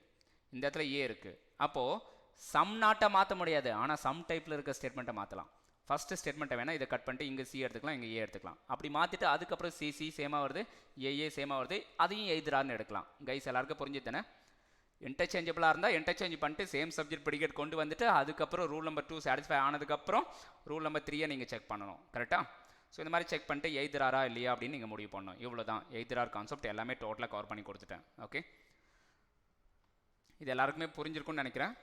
இந்த இடத்துல ஏ இருக்குது. அப்போது சம் நாட்டை மாற்ற முடியாது, ஆனால் சம் டைப்பில் இருக்க ஸ்டேட்மெண்ட்டை மாற்றலாம். ஃபஸ்ட்டு ஸ்டேட்மெண்ட்டை வேணால் இதை கட் பண்ணிட்டு இங்கே சி எடுத்துக்கலாம், இங்கே ஏ எடுத்துக்கலாம். அப்படி மாற்றிட்டு அதுக்கப்புறம் சி சேமாக வருது, ஏ சேமாக வருது, அதையும் எய்தரார்னு எடுக்கலாம். கைஸ் எல்லாருக்கும் புரிஞ்சுது தானே? இன்டர்சேஞ்சபிளாக இருந்தால் இன்டர்சேஞ்ச் பண்ணிட்டு சேம் சப்ஜெக்ட் ப்ரெடிகேட் கொண்டு வந்துட்டு அதுக்கப்புறம் ரூல் நம்பர் 2 சாட்டிஸ்ஃபை ஆனதுக்கப்புறம் ரூல் நம்பர் 3 நீங்கள் செக் பண்ணணும். கரெக்டாக? ஸோ இந்த மாதிரி செக் பண்ணிட்டு எய்தராரா இல்லையா அப்படின்னு நீங்கள் முடிவு பண்ணணும். இவ்வளோ தான் எய்தரார் கான்செப்ட். எல்லாமே டோட்டலாக கவர் பண்ணி கொடுத்துட்டேன். ஓகே. இது எல்லாருக்குமே புரிஞ்சிருக்கும்னு நினைக்கிறேன்.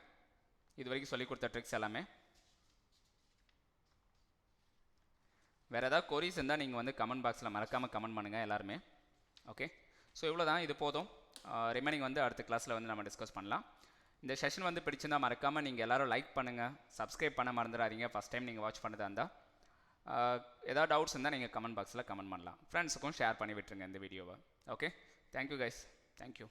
இது வரைக்கும் சொல்லிக் கொடுத்த ட்ரிக்ஸ் எல்லாமே. வேறு ஏதாவது கொரிஸ் இருந்தால் நீங்கள் வந்து கமெண்ட் பாக்ஸில் மறக்காமல் கமெண்ட் பண்ணுங்கள் எல்லாருமே. ஓகே. ஸோ இவ்வளோ தான், இது போதும். ரிமைனிங் வந்து அடுத்த கிளாஸில் வந்து நம்ம டிஸ்கஸ் பண்ணலாம். இந்த செஷன் வந்து பிடிச்சிருந்தா மறக்காமல் நீங்கள் எல்லோரும் லைக் பண்ணுங்கள், சப்ஸ்கிரைப் பண்ண மறந்துடாதீங்க. ஃபஸ்ட் டைம் நீங்கள் வாட்ச் பண்ணதா இருந்தால் ஏதாவது டவுட்ஸ் இருந்தால் நீங்கள் கமெண்ட் பாக்ஸில் கமெண்ட் பண்ணலாம். ஃப்ரெண்ட்ஸுக்கும் ஷேர் பண்ணி விட்டுருங்க இந்த வீடியோவை. Okay, thank you guys, thank you.